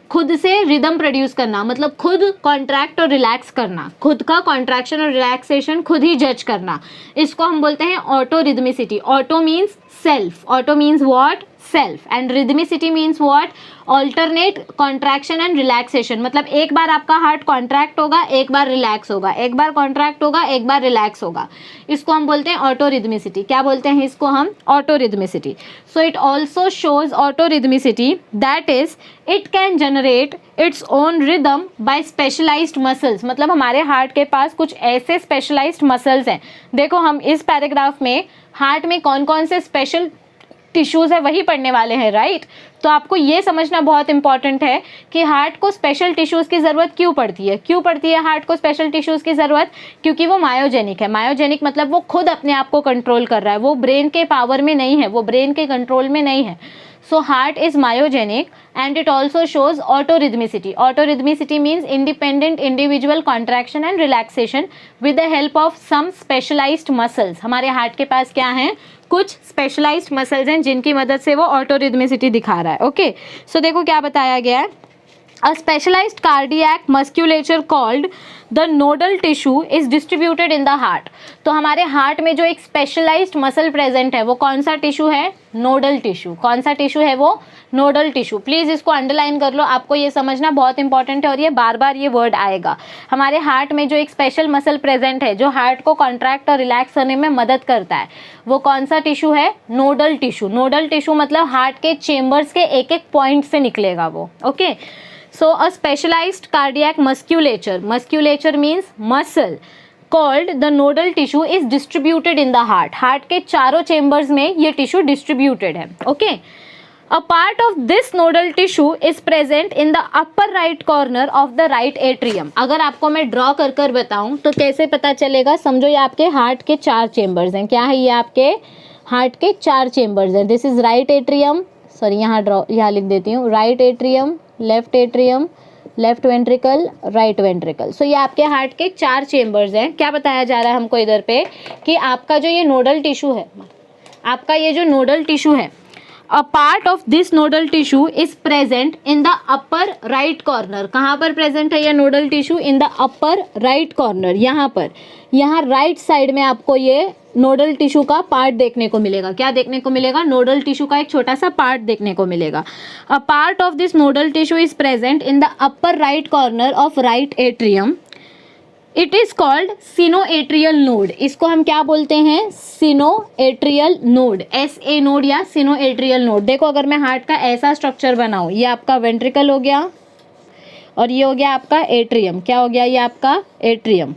खुद से रिदम प्रोड्यूस करना, मतलब खुद कॉन्ट्रैक्ट और रिलैक्स करना, खुद का कॉन्ट्रैक्शन और रिलैक्सेशन खुद ही जज करना, इसको हम बोलते हैं autorhythmicity. Auto means self. Auto means what? Self and rhythmicity means what, alternate contraction and relaxation, मतलब एक बार आपका हार्ट कॉन्ट्रैक्ट होगा, एक बार रिलैक्स होगा, एक बार कॉन्ट्रैक्ट होगा, एक बार रिलैक्स होगा, इसको हम बोलते हैं ऑटो रिदमिसिटी। क्या बोलते हैं इसको हम? Auto rhythmicity. So it also shows auto rhythmicity, that is it can generate its own rhythm by specialised muscles, मतलब हमारे हार्ट के पास कुछ ऐसे स्पेशलाइज्ड मसल्स हैं। देखो हम इस पैराग्राफ में हार्ट में कौन कौन से स्पेशल टिश्यूज है वही पढ़ने वाले हैं, राइट? तो आपको ये समझना बहुत इंपॉर्टेंट है कि हार्ट को स्पेशल टिश्यूज की ज़रूरत क्यों पड़ती है। क्यों पड़ती है हार्ट को स्पेशल टिश्यूज की ज़रूरत? क्योंकि वो मायोजेनिक है। मायोजेनिक मतलब वो खुद अपने आप को कंट्रोल कर रहा है, वो ब्रेन के पावर में नहीं है, वो ब्रेन के कंट्रोल में नहीं है। So heart is myogenic and it also shows autorhythmicity. Autorhythmicity means independent individual contraction and relaxation with the help of some specialized muscles. हमारे हार्ट के पास क्या हैं? कुछ स्पेशलाइज्ड मसल्स हैं जिनकी मदद से वो ऑटोरिदमिसिटी दिखा रहा है। ओके, सो देखो क्या बताया गया है। A specialized cardiac musculature called the nodal tissue is distributed in the heart. तो हमारे हार्ट में जो एक स्पेशलाइज्ड मसल प्रेजेंट है वो कौन सा टिश्यू है? Nodal tissue. कौन सा टिश्यू है वो? Nodal tissue. प्लीज़ इसको अंडरलाइन कर लो, आपको ये समझना बहुत इंपॉर्टेंट है और ये बार बार ये वर्ड आएगा। हमारे हार्ट में जो एक स्पेशल मसल प्रेजेंट है जो हार्ट को कॉन्ट्रैक्ट और रिलैक्स करने में मदद करता है, वो कौन सा टिश्यू है? Nodal tissue. नोडल टिश्यू मतलब हार्ट के चेम्बर्स के एक एक पॉइंट से निकलेगा वो। Okay, so a specialized cardiac musculature means muscle called the nodal tissue is distributed in the heart. Heart के चारों चेम्बर्स में ये टिश्यू डिस्ट्रीब्यूटेड है। Okay, a part of this nodal tissue is present in the upper right corner of the right atrium. अगर आपको मैं draw कर कर बताऊं तो कैसे पता चलेगा? समझो ये आपके हार्ट के 4 चेम्बर्स हैं। क्या है ये? आपके हार्ट के 4 चेम्बर्स हैं। This is right atrium, sorry यहाँ लिख देती हूँ, right atrium, left atrium, left ventricle, right ventricle. So ये आपके हार्ट के 4 चेम्बर्स हैं। क्या बताया जा रहा है हमको इधर पे कि आपका जो ये नोडल टिश्यू है, आपका ये जो नोडल टिश्यू है, अ part of this nodal tissue is present in the upper right corner. कहाँ पर प्रेजेंट है ये nodal tissue? In the upper right corner, यहाँ पर, यहाँ राइट साइड में आपको ये नोडल टिश्यू का पार्ट देखने को मिलेगा। क्या देखने को मिलेगा? नोडल टिश्यू का एक छोटा सा पार्ट देखने को मिलेगा। A part of this nodal tissue is present in the upper right corner of right atrium. It is called sinoatrial node. इसको हम क्या बोलते हैं? सिनोएट्रियल नोड, SA नोड या सिनोएट्रियल नोड। देखो अगर मैं हार्ट का ऐसा स्ट्रक्चर बनाऊं, ये आपका वेंट्रिकल हो गया और ये हो गया आपका एट्रियम। क्या हो गया? ये आपका एट्रियम।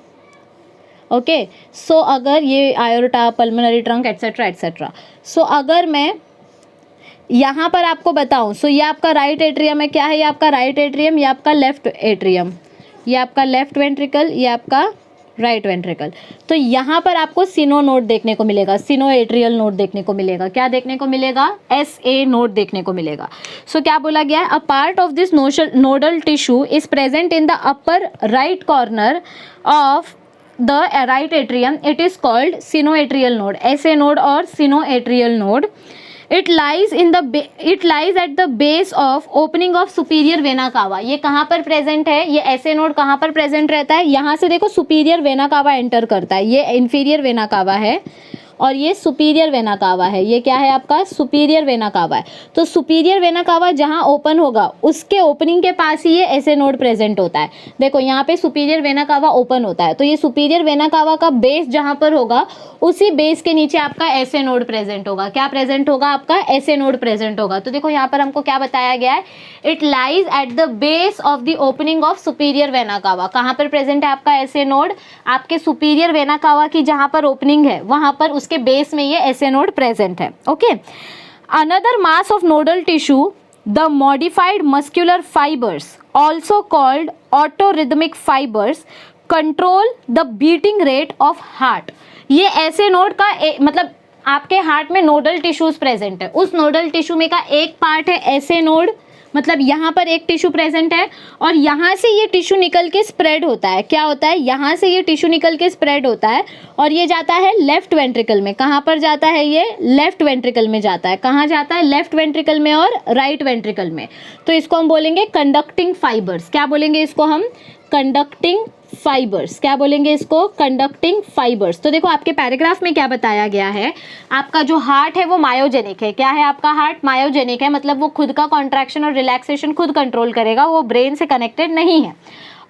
ओके, सो अगर ये आयोर्टा, पल्मोनरी ट्रंक एट्सेट्रा एट्सेट्रा। सो अगर मैं यहाँ पर आपको बताऊँ, सो ये आपका राइट एट्रियम है। क्या है ये आपका राइट एट्रियम? ये आपका लेफ्ट एट्रियम, ये आपका लेफ्ट वेंट्रिकल, ये आपका राइट वेंट्रिकल। तो यहाँ पर आपको सिनो नोड देखने को मिलेगा, सिनोएट्रियल नोड देखने को मिलेगा। क्या देखने को मिलेगा? SA नोड देखने को मिलेगा। सो क्या बोला गया है? अ part of this nodal tissue is present in the upper right corner of the right atrium. It is called sinoatrial node, SA node or sinoatrial node. It lies at the base of opening of superior vena cava. ये कहाँ पर present है? ये SA node कहाँ पर present रहता है? यहाँ से देखो सुपीरियर वेना कावा एंटर करता है। ये इंफीरियर वेना कावा है और ये सुपीरियर वेना कावा है। ये क्या है आपका? सुपीरियर वेना कावा है। तो सुपीरियर वेना कावा जहाँ ओपन होगा उसके ओपनिंग के पास ही ये SA नोड प्रेजेंट होता है। देखो यहाँ पे सुपीरियर वेना कावा ओपन होता है, तो ये सुपीरियर वेना कावा का बेस जहाँ पर होगा उसी बेस के नीचे आपका SA नोड प्रेजेंट होगा। क्या प्रेजेंट होगा? आपका SA नोड प्रेजेंट होगा। तो देखो यहाँ पर हमको क्या बताया गया है? It lies at the base of the opening of superior vena cava. कहाँ पर प्रेजेंट है आपका SA नोड? आपके सुपीरियर वेना कावा की जहाँ पर ओपनिंग है वहाँ पर उसके बेस में ये SA नोड प्रेजेंट है। Okay, another mass of nodal tissue, the modified muscular fibres also called autorhythmic fibres, control the beating rate of heart. ये SA नोड का मतलब आपके हार्ट में नोडल टिश्यूज प्रेजेंट है, उस नोडल टिश्यू में का एक पार्ट है SA नोड, मतलब यहाँ पर एक टिश्यू प्रेजेंट है और यहाँ से ये टिश्यू निकल के स्प्रेड होता है। क्या होता है? यहाँ से ये टिश्यू निकल के स्प्रेड होता है और ये जाता है लेफ्ट वेंट्रिकल में। कहाँ पर जाता है? ये लेफ्ट वेंट्रिकल में जाता है। कहाँ जाता है? लेफ्ट वेंट्रिकल में और राइट वेंट्रिकल में। तो इसको हम बोलेंगे कंडक्टिंग फाइबर्स। क्या बोलेंगे इसको हम? Conducting fibres. क्या बोलेंगे इसको? Conducting fibres. तो देखो आपके पैराग्राफ में क्या बताया गया है, आपका जो हार्ट है वो मायोजेनिक है। क्या है आपका हार्ट? मायोजेनिक है, मतलब वो खुद का कॉन्ट्रैक्शन और रिलैक्सेशन खुद कंट्रोल करेगा, वो ब्रेन से कनेक्टेड नहीं है।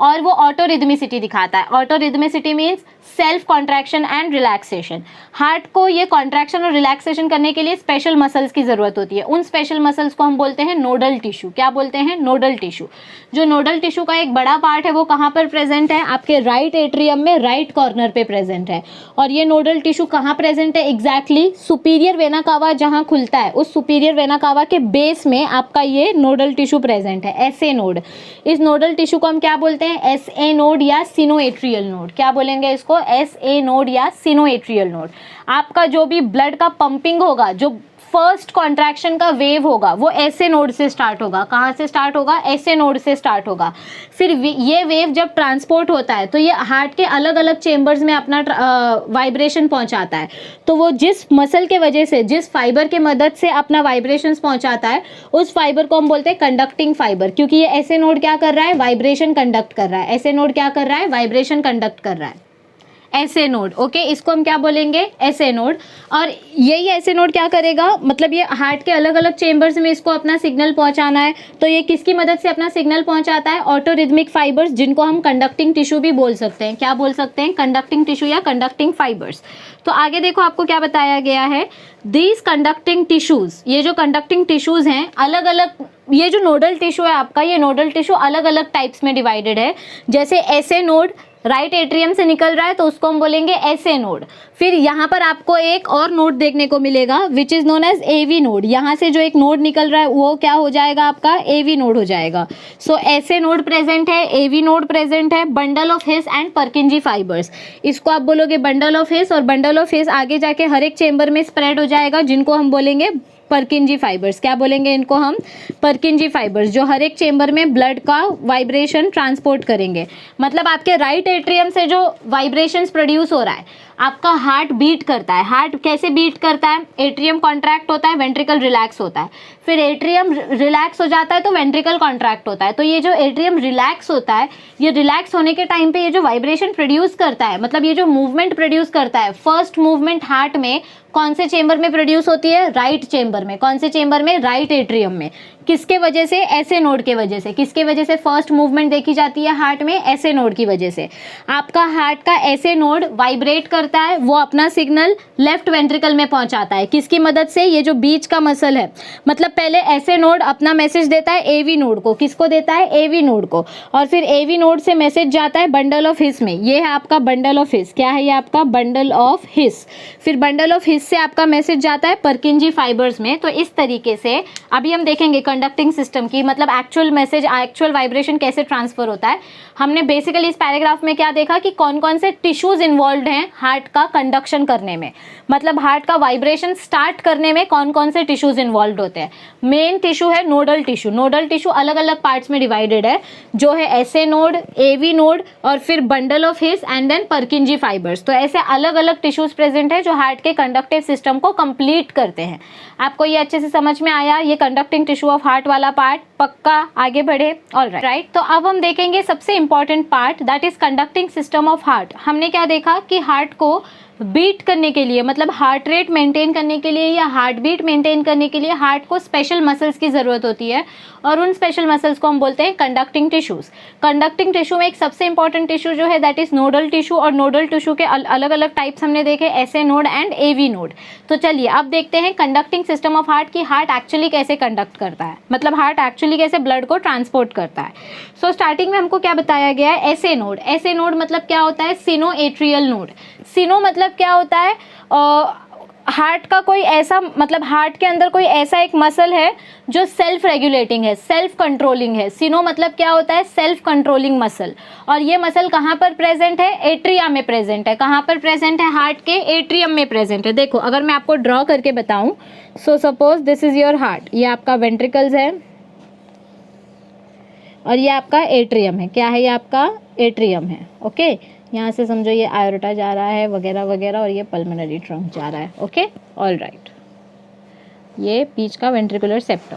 और वो ऑटोरिदमिसिटी दिखाता है। Autorhythmicity means self contraction and relaxation. Heart को ये कॉन्ट्रैक्शन और रिलैक्सेशन करने के लिए स्पेशल मसल्स की जरूरत होती है। उन स्पेशल मसल्स को हम बोलते हैं नोडल टिश्यू। क्या बोलते हैं? Nodal tissue. जो नोडल टिश्यू का एक बड़ा पार्ट है वो कहाँ पर प्रेजेंट है? आपके राइट एट्रियम में राइट कॉर्नर पे प्रेजेंट है। और ये नोडल टिश्यू कहाँ प्रेजेंट है एग्जैक्टली? सुपीरियर वेना कावा जहाँ खुलता है, उस सुपीरियर वेना कावा के बेस में आपका ये नोडल टिश्यू प्रेजेंट है, एसए नोड। इस नोडल टिश्यू को हम क्या बोलते हैं? एसए नोड या सिनोएट्रियल नोड। क्या बोलेंगे इसको? एसए नोड या सिनोएट्रियल नोड। आपका जो भी ब्लड का पंपिंग होगा, जो फर्स्ट कॉन्ट्रैक्शन का वेव होगा, वो एसए नोड से स्टार्ट होगा। कहाँ से स्टार्ट होगा? एसए नोड से स्टार्ट होगा। फिर ये वेव जब ट्रांसपोर्ट होता है तो ये हार्ट के अलग अलग चेंबर्स में अपना वाइब्रेशन पहुंचाता है। तो वो जिस मसल के वजह से, जिस फाइबर के मदद से अपना वाइब्रेशंस पहुंचाता है, उस फाइबर को हम बोलते हैं कंडक्टिंग फाइबर। क्योंकि ये एसए नोड क्या कर रहा है? वाइब्रेशन कंडक्ट कर रहा है। एसए नोड क्या कर रहा है? वाइब्रेशन कंडक्ट कर रहा है। एसए नोड, ओके, इसको हम क्या बोलेंगे? SA node. और यही एसए नोड क्या करेगा, मतलब ये हार्ट के अलग अलग चेंबर्स में इसको अपना सिग्नल पहुंचाना है। तो ये किसकी मदद से अपना सिग्नल पहुंचाता है? ऑटोरिदमिक फाइबर्स, जिनको हम कंडक्टिंग टिश्यू भी बोल सकते हैं। क्या बोल सकते हैं? कंडक्टिंग टिश्यू या कंडक्टिंग फाइबर्स। तो आगे देखो आपको क्या बताया गया है, दीज कंडक्टिंग टिश्यूज, ये जो कंडक्टिंग टिश्यूज हैं अलग अलग, ये जो नोडल टिश्यू है आपका, ये नोडल टिश्यू अलग अलग टाइप्स में डिवाइडेड है। जैसे एसए नोड राइट एट्रियम से निकल रहा है तो उसको हम बोलेंगे एसए नोड। फिर यहाँ पर आपको एक और नोड देखने को मिलेगा which is known as AV node. यहाँ से जो एक नोड निकल रहा है वो क्या हो जाएगा? आपका एवी नोड हो जाएगा। सो एसए नोड प्रेजेंट है, एवी नोड प्रेजेंट है, bundle of His and Purkinje fibres. इसको आप बोलोगे बंडल ऑफ हिस, और बंडल ऑफ हिस आगे जाके हर एक चेंबर में स्प्रेड हो जाएगा, जिनको हम बोलेंगे पर्किंजी फाइबर्स। क्या बोलेंगे इनको हम? पर्किंजी फाइबर्स, जो हर एक चेंबर में ब्लड का वाइब्रेशन ट्रांसपोर्ट करेंगे। मतलब आपके राइट एट्रियम से जो वाइब्रेशंस प्रोड्यूस हो रहा है, आपका हार्ट बीट करता है। हार्ट कैसे बीट करता है? एट्रियम कॉन्ट्रैक्ट होता है, वेंट्रिकल रिलैक्स होता है। फिर एट्रियम रिलैक्स हो जाता है तो वेंट्रिकल कॉन्ट्रैक्ट होता है। तो ये जो एट्रियम रिलैक्स होता है, ये रिलैक्स होने के टाइम पे ये जो वाइब्रेशन प्रोड्यूस करता है, मतलब ये जो मूवमेंट प्रोड्यूस करता है, फर्स्ट मूवमेंट हार्ट में कौन से चेंबर में प्रोड्यूस होती है? राइट चेंबर में। कौन से चेंबर में? राइट एट्रियम में। किसके वजह से? एसए नोड के वजह से। किसके वजह से फर्स्ट मूवमेंट देखी जाती है हार्ट में? एसए नोड की वजह से। आपका हार्ट का एसए नोड वाइब्रेट करता है, वो अपना सिग्नल लेफ्ट वेंट्रिकल में पहुंचाता है। किसकी मदद से? ये जो बीच का मसल है, मतलब पहले एसए नोड अपना मैसेज देता है एवी नोड को। किसको देता है? एवी नोड को। और फिर एवी नोड से मैसेज जाता है बंडल ऑफ हिस में। ये है आपका बंडल ऑफ हिस। क्या है ये आपका? बंडल ऑफ हिस। फिर बंडल ऑफ हिस से आपका मैसेज जाता है पर्किंजी फाइबर्स में। तो इस तरीके से अभी हम देखेंगे कंडक्टिंग सिस्टम की, मतलब एक्चुअल मैसेज, एक्चुअल वाइब्रेशन कैसे ट्रांसफर होता है। हमने बेसिकली इस पैराग्राफ में क्या देखा कि कौन कौन से टिश्यूज इन्वॉल्व हैं हार्ट का कंडक्शन करने में, मतलब हार्ट का वाइब्रेशन स्टार्ट करने में कौन कौन से टिश्यूज इन्वॉल्व होते हैं। मेन टिश्यू है नोडल टिश्यू। नोडल टिश्यू अलग अलग पार्ट्स में डिवाइडेड है, जो है एसए नोड, एवी नोड, और फिर bundle of His and then Purkinje fibres. तो ऐसे अलग अलग टिश्यूज प्रेजेंट है जो हार्ट के कंडक्टिव सिस्टम को कंप्लीट करते हैं। आपको ये अच्छे से समझ में आया ये कंडक्टिंग टिश्यू ऑफ हार्ट वाला पार्ट? पक्का? आगे बढ़े। All right. तो अब हम देखेंगे सबसे important part, that is conducting system of heart. हमने क्या देखा कि हार्ट को बीट करने के लिए, मतलब हार्ट रेट मेंटेन करने के लिए या हार्ट बीट मेंटेन करने के लिए हार्ट को स्पेशल मसल्स की ज़रूरत होती है, और उन स्पेशल मसल्स को हम बोलते हैं कंडक्टिंग टिश्यूज। कंडक्टिंग टिश्यू में एक सबसे इंपॉर्टेंट टिश्यू जो है दैट इज नोडल टिश्यू, और नोडल टिश्यू के अलग अलग टाइप्स हमने देखे, SA node and AV node. तो चलिए अब देखते हैं कंडक्टिंग सिस्टम ऑफ हार्ट की हार्ट एक्चुअली कैसे कंडक्ट करता है, मतलब हार्ट एक्चुअली कैसे ब्लड को ट्रांसपोर्ट करता है। सो स्टार्टिंग में हमको क्या बताया गया है? SA node. एसए नोड मतलब क्या होता है? Sinoatrial node. सिनो मतलब क्या होता है? हार्ट का कोई ऐसा, मतलब हार्ट के अंदर कोई ऐसा एक मसल है जो सेल्फ रेगुलेटिंग है, सेल्फ कंट्रोलिंग है। सिनो मतलब क्या होता है? Self controlling muscle. और ये मसल कहाँ पर प्रेजेंट है? एट्रिया में प्रेजेंट है। कहाँ पर प्रेजेंट है? हार्ट के एट्रियम में प्रेजेंट है। देखो अगर मैं आपको ड्रॉ करके बताऊं, so suppose this is your heart, ये आपका वेंट्रिकल्स है और ये आपका एट्रियम है। क्या है? ये आपका एट्रियम है। ओके, यहाँ से समझो ये आयोटा जा रहा है वगैरह वगैरह, और ये पल्मोनरी ट्रंक जा रहा है। Okay, all right. ये बीच का वेंट्रिकुलर सेप्टम।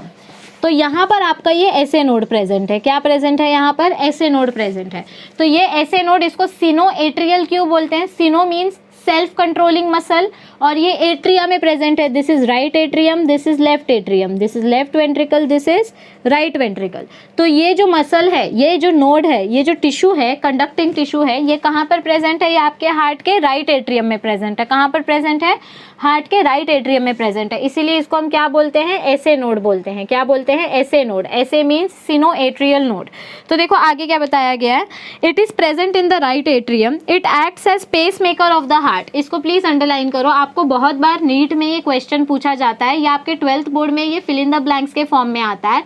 तो यहाँ पर आपका ये ऐसे नोड प्रेजेंट है। क्या प्रेजेंट है यहाँ पर? ऐसे नोड प्रेजेंट है। तो ये ऐसे नोड, इसको सिनोएट्रियल क्यों बोलते हैं? सिनो मीन्स सेल्फ कंट्रोलिंग मसल, और ये एट्रिया में प्रेजेंट है। This is right atrium, this is left atrium, this is left ventricle, this is right ventricle. तो ये जो मसल है, ये जो नोड है, ये जो टिश्यू है, कंडक्टिंग टिश्यू है, ये कहाँ पर प्रेजेंट है? ये आपके हार्ट के राइट एट्रियम में प्रेजेंट है। कहाँ पर प्रेजेंट है? हार्ट के राइट एट्रियम में प्रेजेंट है। इसीलिए इसको हम क्या बोलते हैं? ऐसे नोड बोलते हैं। क्या बोलते हैं? ऐसे नोड। ऐसे मीन्स सिनोएट्रियल नोड। तो देखो आगे क्या बताया गया है, it is present in the right atrium, it acts as pacemaker of the heart. इसको प्लीज अंडरलाइन करो, आपको बहुत बार नीट में ये क्वेश्चन पूछा जाता है, या आपके 12th बोर्ड में ये फिल इन द ब्लैंक्स के फॉर्म में आता है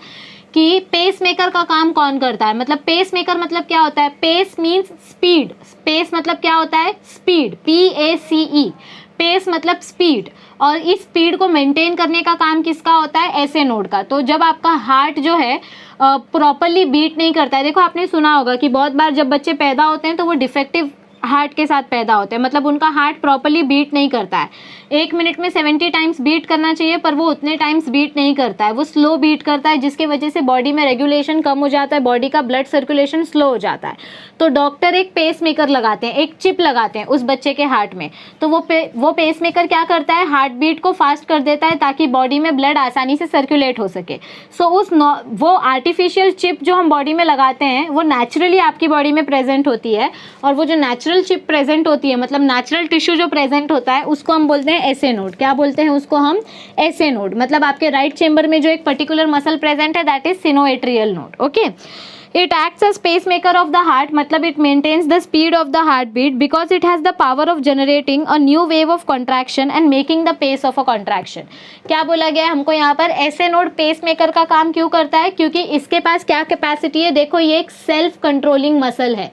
कि पेस मेकर का काम कौन करता है। मतलब पेस मेकर मतलब क्या होता है? Pace means speed. पेस मतलब क्या होता है? Speed, PACE। पेस मतलब स्पीड, और इस स्पीड को मेंटेन करने का काम किसका होता है? ऐसे नोड का। तो जब आपका हार्ट जो है प्रॉपरली बीट नहीं करता है, देखो आपने सुना होगा कि बहुत बार जब बच्चे पैदा होते हैं तो वो डिफेक्टिव हार्ट के साथ पैदा होते हैं, मतलब उनका हार्ट प्रॉपरली बीट नहीं करता है। 1 मिनट में 70 टाइम्स बीट करना चाहिए, पर वो उतने टाइम्स बीट नहीं करता है, वो स्लो बीट करता है, जिसकी वजह से बॉडी में रेगुलेशन कम हो जाता है, बॉडी का ब्लड सर्कुलेशन स्लो हो जाता है। तो डॉक्टर एक पेस मेकर लगाते हैं, एक चिप लगाते हैं उस बच्चे के हार्ट में। तो वो पेस मेकर क्या करता है? हार्ट बीट को फास्ट कर देता है ताकि बॉडी में ब्लड आसानी से सर्कुलेट हो सके। सो वो आर्टिफिशियल चिप जो हम बॉडी में लगाते हैं वो नेचुरली आपकी बॉडी में प्रेजेंट होती है, और वो जो नेचुरल चिप प्रेजेंट होती है, मतलब नेचुरल टिश्यू जो प्रेजेंट होता है, उसको हम बोलते हैं ऐसे नोड। क्या बोलते हैं उसको हम? ऐसे नोड। मतलब आपके राइट चेंबर में जो एक पर्टिकुलर मसल प्रेजेंट है, that is sinoatrial node. Okay, it acts as pacemaker of the heart, मतलब it maintains the speed of the heartbeat because it has the power of generating a new wave of contraction and making the pace of a contraction। क्या बोला गया है हमको यहाँ पर? ऐसे node pacemaker का काम क्यों करता है? क्योंकि इसके पास क्या कैपेसिटी है? देखो ये एक सेल्फ कंट्रोलिंग मसल है।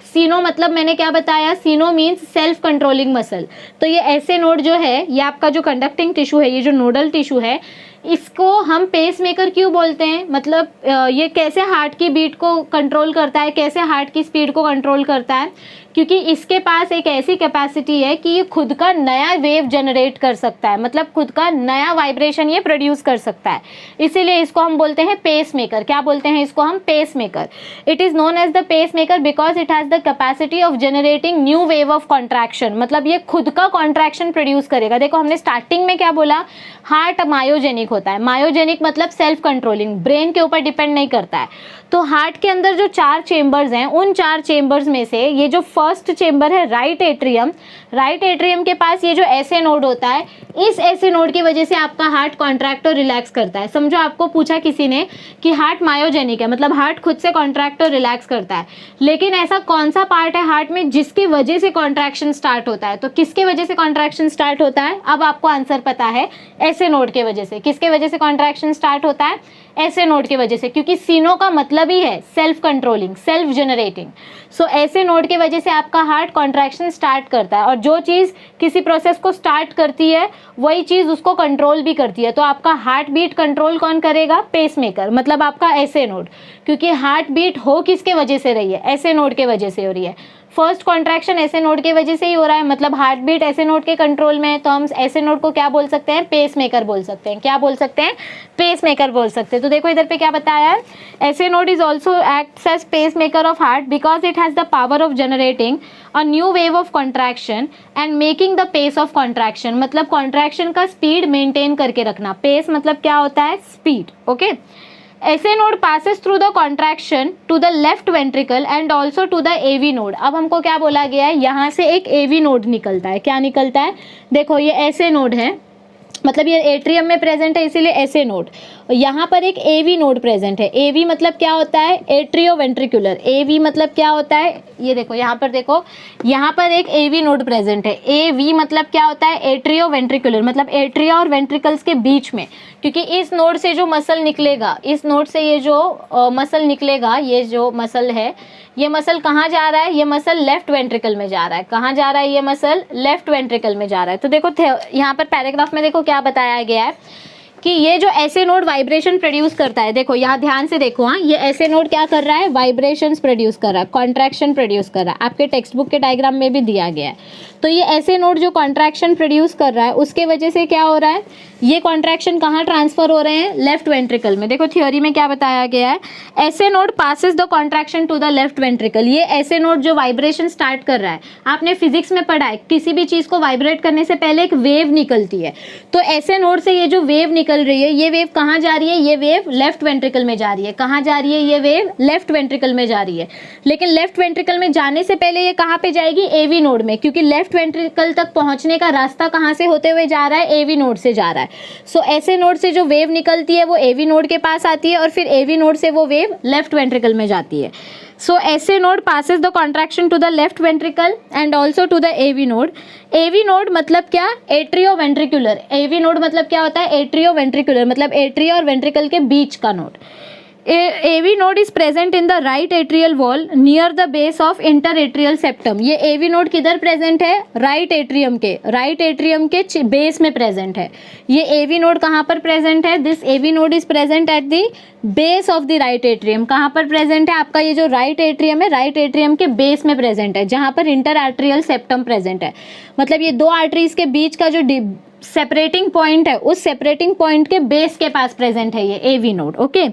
सीनो मतलब मैंने क्या बताया? सीनो मीन्स सेल्फ कंट्रोलिंग मसल। तो ये ऐसे नोड जो है, ये आपका जो कंडक्टिंग टिश्यू है, ये जो नोडल टिश्यू है, इसको हम पेसमेकर क्यों बोलते हैं? मतलब ये कैसे हार्ट की बीट को कंट्रोल करता है, कैसे हार्ट की स्पीड को कंट्रोल करता है? क्योंकि इसके पास एक ऐसी कैपेसिटी है कि ये खुद का नया वेव जनरेट कर सकता है, मतलब खुद का नया वाइब्रेशन ये प्रोड्यूस कर सकता है। इसीलिए इसको हम बोलते हैं पेसमेकर। क्या बोलते हैं इसको हम? Pacemaker. It is known as the pacemaker because it has the capacity of generating new wave of contraction. मतलब ये खुद का कॉन्ट्रैक्शन प्रोड्यूस करेगा। देखो हमने स्टार्टिंग में क्या बोला? हार्ट मायोजेनिक होता है। मायोजेनिक मतलब सेल्फ कंट्रोलिंग, ब्रेन के ऊपर डिपेंड नहीं करता है। तो हार्ट के अंदर जो 4 चेंबर्स हैं, उन 4 चेंबर्स में से ये जो फर्स्ट चेंबर है राइट एट्रियम, राइट एट्रियम के पास ये जो ऐसे नोड होता है, इस ऐसे नोड की वजह से आपका हार्ट कॉन्ट्रैक्ट और रिलैक्स करता है। समझो आपको पूछा किसी ने कि हार्ट मायोजेनिक है, मतलब हार्ट खुद से कॉन्ट्रैक्ट और रिलैक्स करता है, लेकिन ऐसा कौन सा पार्ट है हार्ट में जिसकी वजह से कॉन्ट्रैक्शन स्टार्ट होता है? तो किसके वजह से कॉन्ट्रैक्शन स्टार्ट होता है? अब आपको आंसर पता है, ऐसे नोड के वजह से। किसके वजह से कॉन्ट्रैक्शन स्टार्ट होता है? ऐसे नोड की वजह से, क्योंकि सीनो का मतलब ही है सेल्फ कंट्रोलिंग, सेल्फ जनरेटिंग। सो ऐसे नोड की वजह से आपका हार्ट कॉन्ट्रैक्शन स्टार्ट करता है, और जो चीज़ किसी प्रोसेस को स्टार्ट करती है वही चीज़ उसको कंट्रोल भी करती है। तो आपका हार्ट बीट कंट्रोल कौन करेगा? पेसमेकर, मतलब आपका ऐसे नोड। क्योंकि हार्ट बीट हो किसके वजह से रही है? ऐसे नोड के वजह से हो रही है। फर्स्ट कॉन्ट्रैक्शन ऐसे नोड की वजह से ही हो रहा है, मतलब हार्ट बीट ऐसे नोड के कंट्रोल में है। तो हम ऐसे नोड को क्या बोल सकते हैं? पेसमेकर बोल सकते हैं। क्या बोल सकते हैं? पेसमेकर बोल सकते हैं। तो देखो इधर पे क्या बताया है, SA node is also acts as pacemaker of heart because it has the power of generating a new wave of contraction and making the pace of contraction. मतलब कॉन्ट्रैक्शन का स्पीड मेंटेन करके रखना। पेस मतलब क्या होता है? Speed. Okay, SA node passes through the contraction to the left ventricle and also to the AV node. अब हमको क्या बोला गया है? यहाँ से एक एवी नोड निकलता है। क्या निकलता है? देखो ये ऐसे नोड है, मतलब ये एट्रियम में प्रेजेंट है इसीलिए ऐसे नोड। यहाँ पर एक एवी नोड प्रेजेंट है। एवी मतलब क्या होता है? Atrio ventricular. एवी मतलब क्या होता है? ये देखो यहाँ पर, देखो यहाँ पर एक एवी नोड प्रेजेंट है। एवी मतलब क्या होता है? एट्रियो वेंट्रिकुलर, मतलब एट्रिया और वेंट्रिकल्स के बीच में। क्योंकि इस नोड से जो मसल निकलेगा, इस नोड से ये जो मसल निकलेगा, ये जो मसल है, ये मसल कहाँ जा रहा है? ये मसल लेफ्ट वेंट्रिकल में जा रहा है। कहाँ जा रहा है? ये मसल लेफ्ट वेंट्रिकल में जा रहा है। तो देखो यहाँ पर पैराग्राफ में देखो क्या बताया गया है कि ये जो ऐसे नोड वाइब्रेशन प्रोड्यूस करता है। देखो यहाँ ध्यान से देखो, हाँ ये ऐसे नोड क्या कर रहा है? वाइब्रेशंस प्रोड्यूस कर रहा है, कॉन्ट्रैक्शन प्रोड्यूस कर रहा है। आपके टेक्स्ट बुक के डायग्राम में भी दिया गया है। तो ये ऐसे नोड जो कॉन्ट्रैक्शन प्रोड्यूस कर रहा है उसके वजह से क्या हो रहा है, ये कॉन्ट्रैक्शन कहाँ ट्रांसफर हो रहे हैं, लेफ्ट वेंट्रिकल में। देखो थ्योरी में क्या बताया गया है, SA node passes the contraction to the left ventricle. ये ऐसे नोड जो वाइब्रेशन स्टार्ट कर रहा है, आपने फिजिक्स में पढ़ा है किसी भी चीज को वाइब्रेट करने से पहले एक वेव निकलती है, तो ऐसे नोड से ये जो वेव निकल रही है, ये वेव कहाँ जा रही है, ये वेव लेफ्ट वेंट्रिकल में जा रही है। कहाँ जा रही है, ये वेव लेफ्ट वेंट्रिकल में जा रही है, लेकिन लेफ्ट वेंट्रिकल में जाने से पहले ये कहाँ पे जाएगी, एवी नोड में, क्योंकि लेफ्ट वेंट्रिकल तक पहुंचने का रास्ता कहाँ से होते हुए जा रहा है, एवी नोड से जा रहा है। सो ऐसे नोड से जो वेव निकलती है वो एवी नोड के पास आती है और फिर एवी नोड से वो वेव लेफ्ट वेंट्रिकल में जाती है। So SA node passes the contraction to the left ventricle and also to the AV node. AV node मतलब क्या, एट्रियो वेंट्रिकुलर। एवी नोड मतलब क्या होता है, एट्रियो वेंट्रिकुलर, मतलब एट्रिया और वेंट्रिकल के बीच का node. AV node is present in the right atrial wall near the base of interatrial septum। ये AV node किधर प्रेजेंट है, राइट एट्रियम के बेस में प्रेजेंट है। ये AV node कहाँ पर प्रेजेंट है, this AV node is present at the base of the right atrium। कहाँ पर प्रेजेंट है, आपका ये जो राइट एट्रियम है, राइट एट्रियम के बेस में प्रेजेंट है, जहाँ पर इंटरआर्ट्रियल सेप्टम प्रेजेंट है। मतलब ये दो आर्टरीज के बीच का जो सेपरेटिंग पॉइंट है, उस सेपरेटिंग पॉइंट के बेस के पास प्रेजेंट है ये AV node। Okay,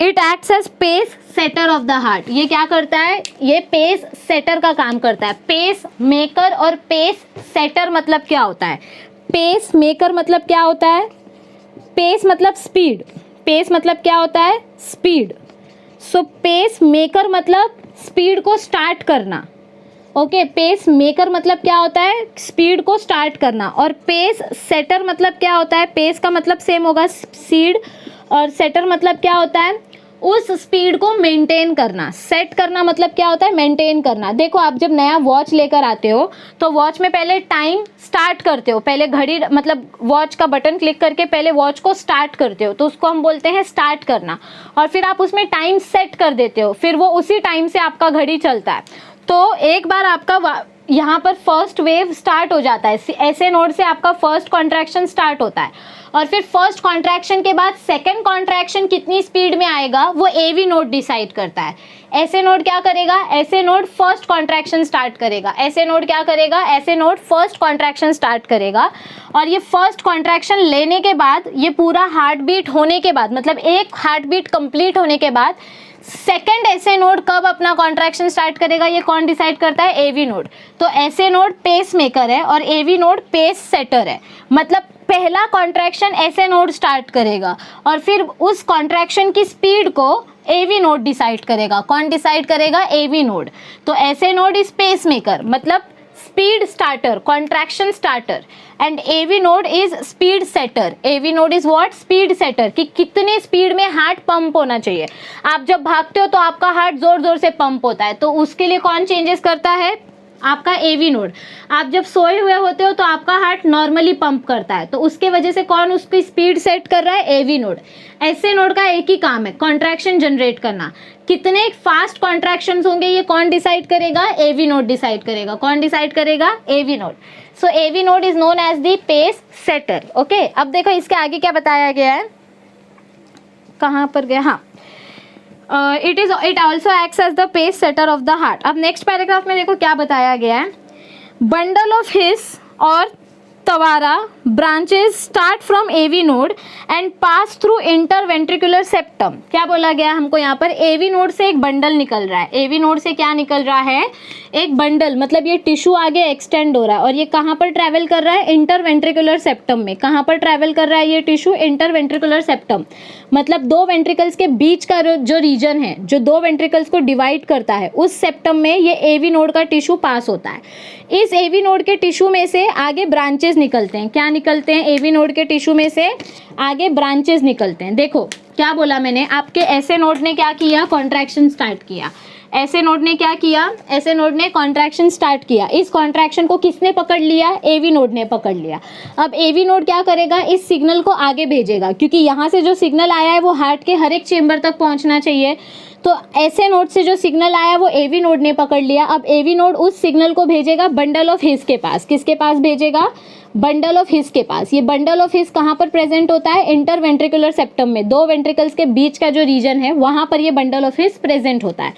it acts as pace setter of the heart. ये क्या करता है, ये पेस सेटर का काम करता है। पेस मेकर और पेस सेटर मतलब क्या होता है, पेस मेकर मतलब क्या होता है, पेस मतलब स्पीड, पेस मतलब क्या होता है, स्पीड। सो पेस मेकर मतलब स्पीड को स्टार्ट करना। ओके, पेस मेकर मतलब क्या होता है, स्पीड को स्टार्ट करना। और पेस सेटर मतलब क्या होता है, पेस का मतलब सेम होगा स्पीड, और सेटर मतलब क्या होता है, उस स्पीड को मेंटेन करना। सेट करना मतलब क्या होता है, मेंटेन करना। देखो आप जब नया वॉच लेकर आते हो तो वॉच में पहले टाइम स्टार्ट करते हो, पहले घड़ी मतलब वॉच का बटन क्लिक करके पहले वॉच को स्टार्ट करते हो, तो उसको हम बोलते हैं स्टार्ट करना। और फिर आप उसमें टाइम सेट कर देते हो, फिर वो उसी टाइम से आपका घड़ी चलता है। तो एक बार आपका यहाँ पर फर्स्ट वेव स्टार्ट हो जाता है, ऐसे नोड से आपका फर्स्ट कॉन्ट्रैक्शन स्टार्ट होता है, और फिर फर्स्ट कॉन्ट्रैक्शन के बाद सेकंड कॉन्ट्रैक्शन कितनी स्पीड में आएगा वो एवी नोड डिसाइड करता है। ऐसे नोड क्या करेगा, ऐसे नोड फर्स्ट कॉन्ट्रैक्शन स्टार्ट करेगा। ऐसे नोड क्या करेगा, ऐसे नोड फर्स्ट कॉन्ट्रैक्शन स्टार्ट करेगा, और ये फर्स्ट कॉन्ट्रैक्शन लेने के बाद, ये पूरा हार्ट बीट होने के बाद, मतलब एक हार्ट बीट कंप्लीट होने के बाद सेकेंड ऐसे नोड कब अपना कॉन्ट्रैक्शन स्टार्ट करेगा, ये कौन डिसाइड करता है, एवी नोड। तो ऐसे नोड पेस मेकर है और एवी नोड पेस सेटर है। मतलब पहला कॉन्ट्रैक्शन ऐसे नोड स्टार्ट करेगा और फिर उस कॉन्ट्रैक्शन की स्पीड को एवी नोड डिसाइड करेगा। कौन डिसाइड करेगा, एवी नोड। तो ऐसे नोड इज पेस मेकर, मतलब speed starter, contraction starter, and AV node is speed setter. AV node is what, speed setter, कि कितने स्पीड में हार्ट पंप होना चाहिए। आप जब भागते हो तो आपका हार्ट जोर जोर से पंप होता है, तो उसके लिए कौन चेंजेस करता है, आपका एवी नोड। आप जब सोए हुए होते हो तो आपका हार्ट नॉर्मली पंप करता है, तो उसके वजह से कौन उसकी स्पीड सेट कर रहा है, एवी नोड। ऐसे नोड का एक ही काम है, कॉन्ट्रैक्शन जनरेट करना। कितने फास्ट कॉन्ट्रैक्शंस होंगे ये कौन डिसाइड करेगा, एवी नोड डिसाइड करेगा। कौन डिसाइड करेगा, AV node. So AV node is known as the pace setter. Okay, अब देखो इसके आगे क्या बताया गया है, कहाँ पर गया, हाँ, it also acts as the pace setter of the heart। अब नेक्स्ट पैराग्राफ में देखो क्या बताया गया है, बंडल ऑफ हिस और Tawara branches start from AV node and pass through interventricular septum. क्या बोला गया हमको यहाँ पर, एवी नोड से एक बंडल निकल रहा है। एवी नोड से क्या निकल रहा है, एक बंडल, मतलब ये टिश्यू आगे एक्सटेंड हो रहा है और ये कहाँ पर ट्रैवल कर रहा है, इंटरवेंट्रिकुलर सेप्टम में। कहाँ पर ट्रैवल कर रहा है ये टिश्यू, इंटरवेंट्रिकुलर सेप्टम, मतलब दो वेंट्रिकल्स के बीच का जो रीजन है, जो दो वेंट्रिकल्स को डिवाइड करता है, उस सेप्टम में ये एवी नोड का टिश्यू पास होता है। इस एवी नोड के टिश्यू में से आगे ब्रांचेस निकलते हैं। क्या निकलते हैं, एवी नोड के टिश्यू में से आगे ब्रांचेस निकलते हैं। देखो क्या बोला मैंने, आपके ऐसे नोड ने क्या किया, कॉन्ट्रैक्शन स्टार्ट किया। ऐसे नोड ने क्या किया, ऐसे नोड ने कॉन्ट्रैक्शन स्टार्ट किया। इस कॉन्ट्रैक्शन को किसने पकड़ लिया, एवी नोड ने पकड़ लिया। अब एवी नोड क्या करेगा, इस सिग्नल को आगे भेजेगा, क्योंकि यहाँ से जो सिग्नल आया है वो हार्ट के हर एक चेम्बर तक पहुँचना चाहिए। तो ऐसे नोड से जो सिग्नल आया वो एवी नोड ने पकड़ लिया। अब एवी नोड उस सिग्नल को भेजेगा बंडल ऑफ हिस के पास। किसके पास भेजेगा, बंडल ऑफ हिस के पास। ये बंडल ऑफ हिस कहाँ पर प्रेजेंट होता है, इंटरवेंट्रिकुलर सेप्टम में, दो वेंट्रिकल्स के बीच का जो रीजन है वहाँ पर ये बंडल ऑफ हिस प्रेजेंट होता है।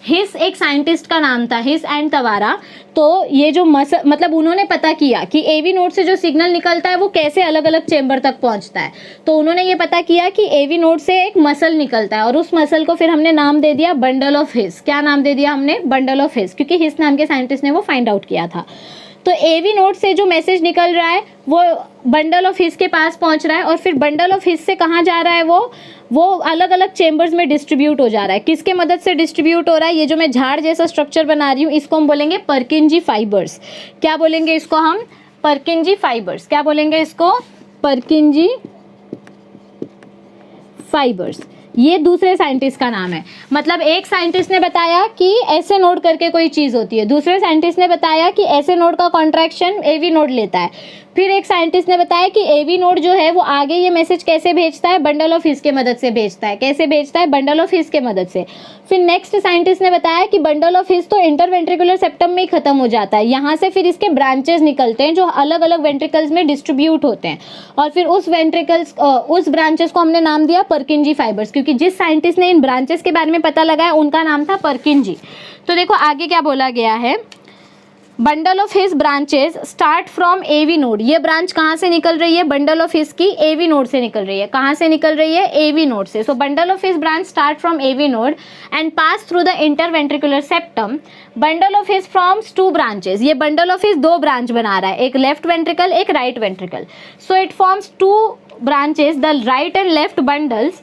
हिस एक साइंटिस्ट का नाम था, हिस एंड तवारा। तो ये जो मतलब उन्होंने पता किया कि एवी नोड से जो सिग्नल निकलता है वो कैसे अलग अलग चेंबर तक पहुंचता है। तो उन्होंने ये पता किया कि एवी नोड से एक मसल निकलता है और उस मसल को फिर हमने नाम दे दिया बंडल ऑफ हिस। क्या नाम दे दिया हमने? बंडल ऑफ हिस, क्योंकि हिस नाम के साइंटिस्ट ने वो फाइंड आउट किया था। तो एवी नोड से जो मैसेज निकल रहा है वो बंडल ऑफ हिस के पास पहुंच रहा है और फिर बंडल ऑफ हिस से कहाँ जा रहा है? वो अलग अलग चेंबर्स में डिस्ट्रीब्यूट हो जा रहा है। किसके मदद से डिस्ट्रीब्यूट हो रहा है? ये जो मैं झाड़ जैसा स्ट्रक्चर बना रही हूँ इसको हम बोलेंगे पर्किंजी फाइबर्स। क्या बोलेंगे इसको हम? पर्किंजी फाइबर्स। क्या बोलेंगे इसको? पर्किंजी फाइबर्स। ये दूसरे साइंटिस्ट का नाम है। मतलब एक साइंटिस्ट ने बताया कि ऐसे नोड करके कोई चीज़ होती है, दूसरे साइंटिस्ट ने बताया कि ऐसे नोड का कॉन्ट्रैक्शन एवी नोड लेता है, फिर एक साइंटिस्ट ने बताया कि एवी नोड जो है वो आगे ये मैसेज कैसे भेजता है? बंडल ऑफ हिस के मदद से भेजता है। कैसे भेजता है? बंडल ऑफ हिस के मदद से। फिर नेक्स्ट साइंटिस्ट ने बताया कि बंडल ऑफ हिस तो इंटरवेंट्रिकुलर सेप्टम में ही खत्म हो जाता है, यहाँ से फिर इसके ब्रांचेस निकलते हैं जो अलग अलग वेंट्रिकल्स में डिस्ट्रीब्यूट होते हैं और फिर उस ब्रांचेस को हमने नाम दिया पर्किंजी फाइबर्स, क्योंकि जिस साइंटिस्ट ने इन ब्रांचेस के बारे में पता लगाया उनका नाम था पर्किंजी। तो देखो आगे क्या बोला गया है, bundle of His branches start from AV node. ये ब्रांच कहाँ से निकल रही है? बंडल ऑफ हिस की एवी नोड से निकल रही है। कहाँ से निकल रही है? एवी नोड से। So bundle of His branch start from AV node and pass through the interventricular septum. Bundle of His forms two branches. ये बंडल ऑफ हिस दो ब्रांच बना रहा है, एक लेफ्ट वेंट्रिकल, एक right ventricle. So it forms two branches, the right and left bundles,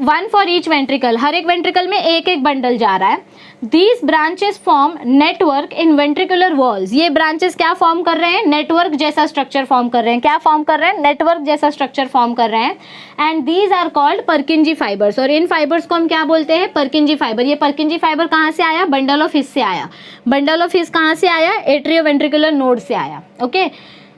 one for each ventricle. हर एक ventricle में एक एक बंडल जा रहा है। These branches form network in ventricular walls। ये ब्रांचेस क्या फॉर्म कर रहे हैं? नेटवर्क जैसा स्ट्रक्चर फॉर्म कर रहे हैं। क्या फॉर्म कर रहे हैं? नेटवर्क जैसा स्ट्रक्चर फॉर्म कर रहे हैं। And these are called Purkinje fibres. और इन फाइबर्स को हम क्या बोलते हैं? Purkinje fibre. ये पर्किंजी फाइबर कहाँ से आया? बंडल ऑफ हिस से आया। बंडल ऑफ हिस कहाँ से आया? एट्रियोवेंट्रिकुलर नोड से आया। Okay.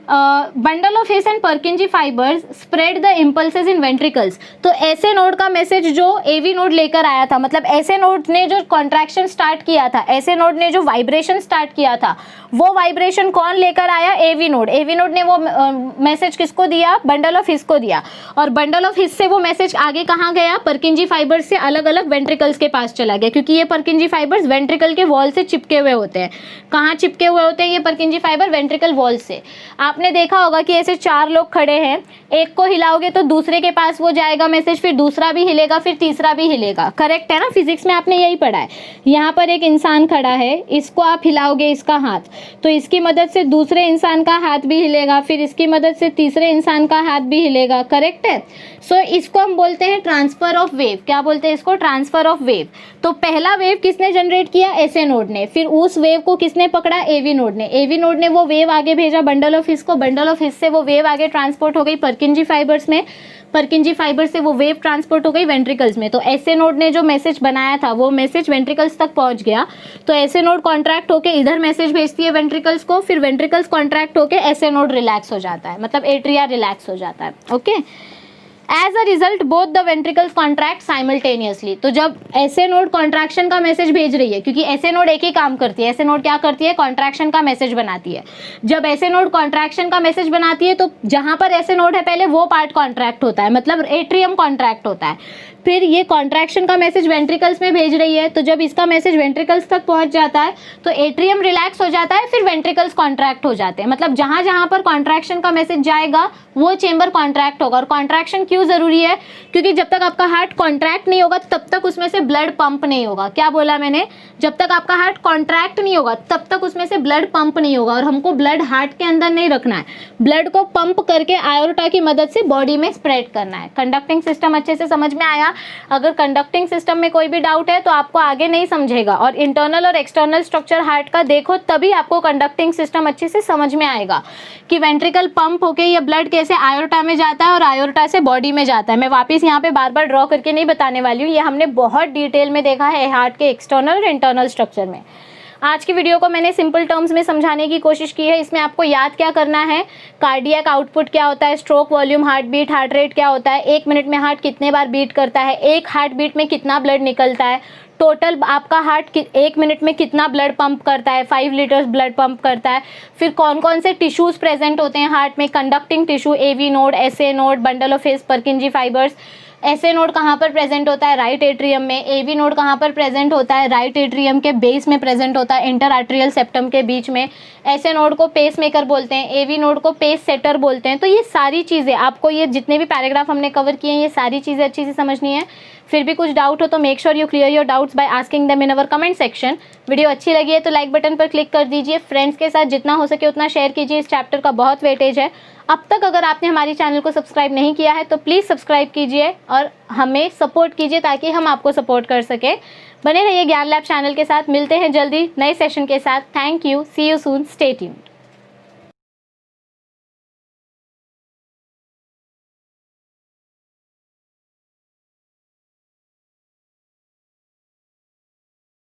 Bundle of His and Purkinje fibres spread the impulses in ventricles. तो ऐसे नोड का मैसेज जो एवी नोड लेकर आया था, मतलब ऐसे नोड ने जो कॉन्ट्रैक्शन स्टार्ट किया था, ऐसे नोड ने जो वाइब्रेशन स्टार्ट किया था, वो वाइब्रेशन कौन लेकर आया? एवी नोड। एवी नोड ने वो मैसेज किसको दिया? बंडल ऑफ हिस को दिया। और बंडल ऑफ हिस से वो मैसेज आगे कहाँ गया? पर्किंजी फाइबर्स से अलग अलग वेंट्रिकल्स के पास चला गया, क्योंकि ये पर्किंजी फाइबर्स वेंट्रिकल के वॉल से चिपके हुए होते हैं। कहाँ चिपके हुए होते हैं ये पर्किंजी फाइबर? वेंट्रिकल वॉल से। आपने देखा होगा कि ऐसे चार लोग खड़े हैं, एक को हिलाओगे तो दूसरे के पास वो जाएगा मैसेज, फिर दूसरा भी हिलेगा, फिर तीसरा भी हिलेगा। करेक्ट है ना? फिजिक्स में आपने यही पढ़ा है। यहाँ पर एक इंसान खड़ा है, इसको आप हिलाओगे इसका हाथ, तो इसकी मदद से दूसरे इंसान का हाथ भी हिलेगा, फिर इसकी मदद से तीसरे इंसान का हाथ भी हिलेगा। करेक्ट है? सो इसको हम बोलते हैं ट्रांसफर ऑफ वेव। क्या बोलते हैं इसको? Transfer of wave. तो पहला वेव किसने जनरेट किया? ऐसे नोड ने। फिर उस वेव को किसने पकड़ा? एवी नोड ने। एवी नोड ने वो वेव आगे भेजा बंडल ऑफ हिस को, बंडल ऑफ हिस से वो वेव आगे ट्रांसपोर्ट हो गई पर्किंजी फाइबर्स में, पर्किंजी फाइबर से वो वेव ट्रांसपोर्ट हो गई वेंट्रिकल्स में। तो ऐसे नोड ने जो मैसेज बनाया था वो मैसेज वेंट्रिकल्स तक पहुंच गया। तो ऐसे नोड कॉन्ट्रैक्ट होके इधर मैसेज भेजती है वेंट्रिकल्स को, फिर वेंट्रिकल्स कॉन्ट्रैक्ट होके ऐसे नोड रिलैक्स हो जाता है, मतलब एट्रिया रिलैक्स हो जाता है। Okay. As a result both the ventricles contract simultaneously. तो जब ऐसे नोड कॉन्ट्रैक्शन का मैसेज भेज रही है, क्योंकि ऐसे नोड एक ही काम करती है, ऐसे नोड क्या करती है? कॉन्ट्रैक्शन का मैसेज बनाती है। जब ऐसे नोड कॉन्ट्रैक्शन का मैसेज बनाती है तो जहां पर ऐसे नोड है पहले वो पार्ट कॉन्ट्रैक्ट होता है, मतलब एट्रियम कॉन्ट्रैक्ट होता है। फिर ये कॉन्ट्रैक्शन का मैसेज वेंट्रिकल्स में भेज रही है, तो जब इसका मैसेज वेंट्रिकल्स तक पहुंच जाता है तो एट्रियम रिलैक्स हो जाता है, फिर वेंट्रिकल्स कॉन्ट्रैक्ट हो जाते हैं। मतलब जहां जहां पर कॉन्ट्रैक्शन का मैसेज जाएगा वो चेंबर कॉन्ट्रैक्ट होगा। और कॉन्ट्रैक्शन क्यों जरूरी है? क्योंकि जब तक आपका हार्ट कॉन्ट्रैक्ट नहीं होगा तब तक उसमें से ब्लड पंप नहीं होगा। क्या बोला मैंने? जब तक आपका हार्ट कॉन्ट्रैक्ट नहीं होगा तब तक उसमें से ब्लड पंप नहीं होगा। और हमको ब्लड हार्ट के अंदर नहीं रखना है, ब्लड को पंप करके आयोर्टा की मदद से बॉडी में स्प्रेड करना है। कंडक्टिंग सिस्टम अच्छे से समझ में आया? अगर कंडक्टिंग सिस्टम में कोई भी डाउट है तो आपको आगे नहीं समझेगा। और इंटरनल और एक्सटर्नल स्ट्रक्चर हार्ट का देखो, तभी आपको कंडक्टिंग सिस्टम अच्छे से समझ में आएगा कि वेंट्रिकल पंप होके ये ब्लड कैसे आयोर्टा में जाता है और आयोर्टा से बॉडी में जाता है। मैं वापस यहाँ पे बार बार ड्रॉ करके नहीं बताने वाली हूँ, ये हमने बहुत डिटेल में देखा है हार्ट के एक्सटर्नल और इंटरनल स्ट्रक्चर में। आज की वीडियो को मैंने सिंपल टर्म्स में समझाने की कोशिश की है। इसमें आपको याद क्या करना है? कार्डियक आउटपुट क्या होता है, stroke volume, heart beat, heart rate क्या होता है, 1 मिनट में हार्ट कितने बार बीट करता है, एक हार्ट बीट में कितना ब्लड निकलता है, टोटल आपका हार्ट 1 मिनट में कितना ब्लड पंप करता है, 5 लीटर्स ब्लड पंप करता है। फिर कौन कौन से टिश्यूज प्रेजेंट होते हैं हार्ट में, conducting tissue, AV node, SA node, bundle of His, Purkinje fibres, SA node कहाँ पर प्रेजेंट होता है, राइट एट्रियम में। AV नोड कहाँ पर प्रेजेंट होता है, राइट एट्रियम के बेस में प्रेजेंट होता है, इंटर आर्टरियल सेप्टम के बीच में। SA नोड को पेस मेकर बोलते हैं, AV नोड को पेस सेटर बोलते हैं। तो ये सारी चीज़ें आपको, ये जितने भी पैराग्राफ हमने कवर किए हैं, ये सारी चीज़ें अच्छी से समझनी है। फिर भी कुछ डाउट हो तो make sure you clear your doubts by asking them in our comment section. Video अच्छी लगी है तो लाइक बटन पर क्लिक कर दीजिए, फ्रेंड्स के साथ जितना हो सके उतना शेयर कीजिए, इस चैप्टर का बहुत वेटेज है। अब तक अगर आपने हमारी चैनल को सब्सक्राइब नहीं किया है तो प्लीज़ सब्सक्राइब कीजिए और हमें सपोर्ट कीजिए ताकि हम आपको सपोर्ट कर सकें। बने रहिए ज्ञान लैब चैनल के साथ, मिलते हैं जल्दी नए सेशन के साथ। Thank you, see you soon, stay tuned.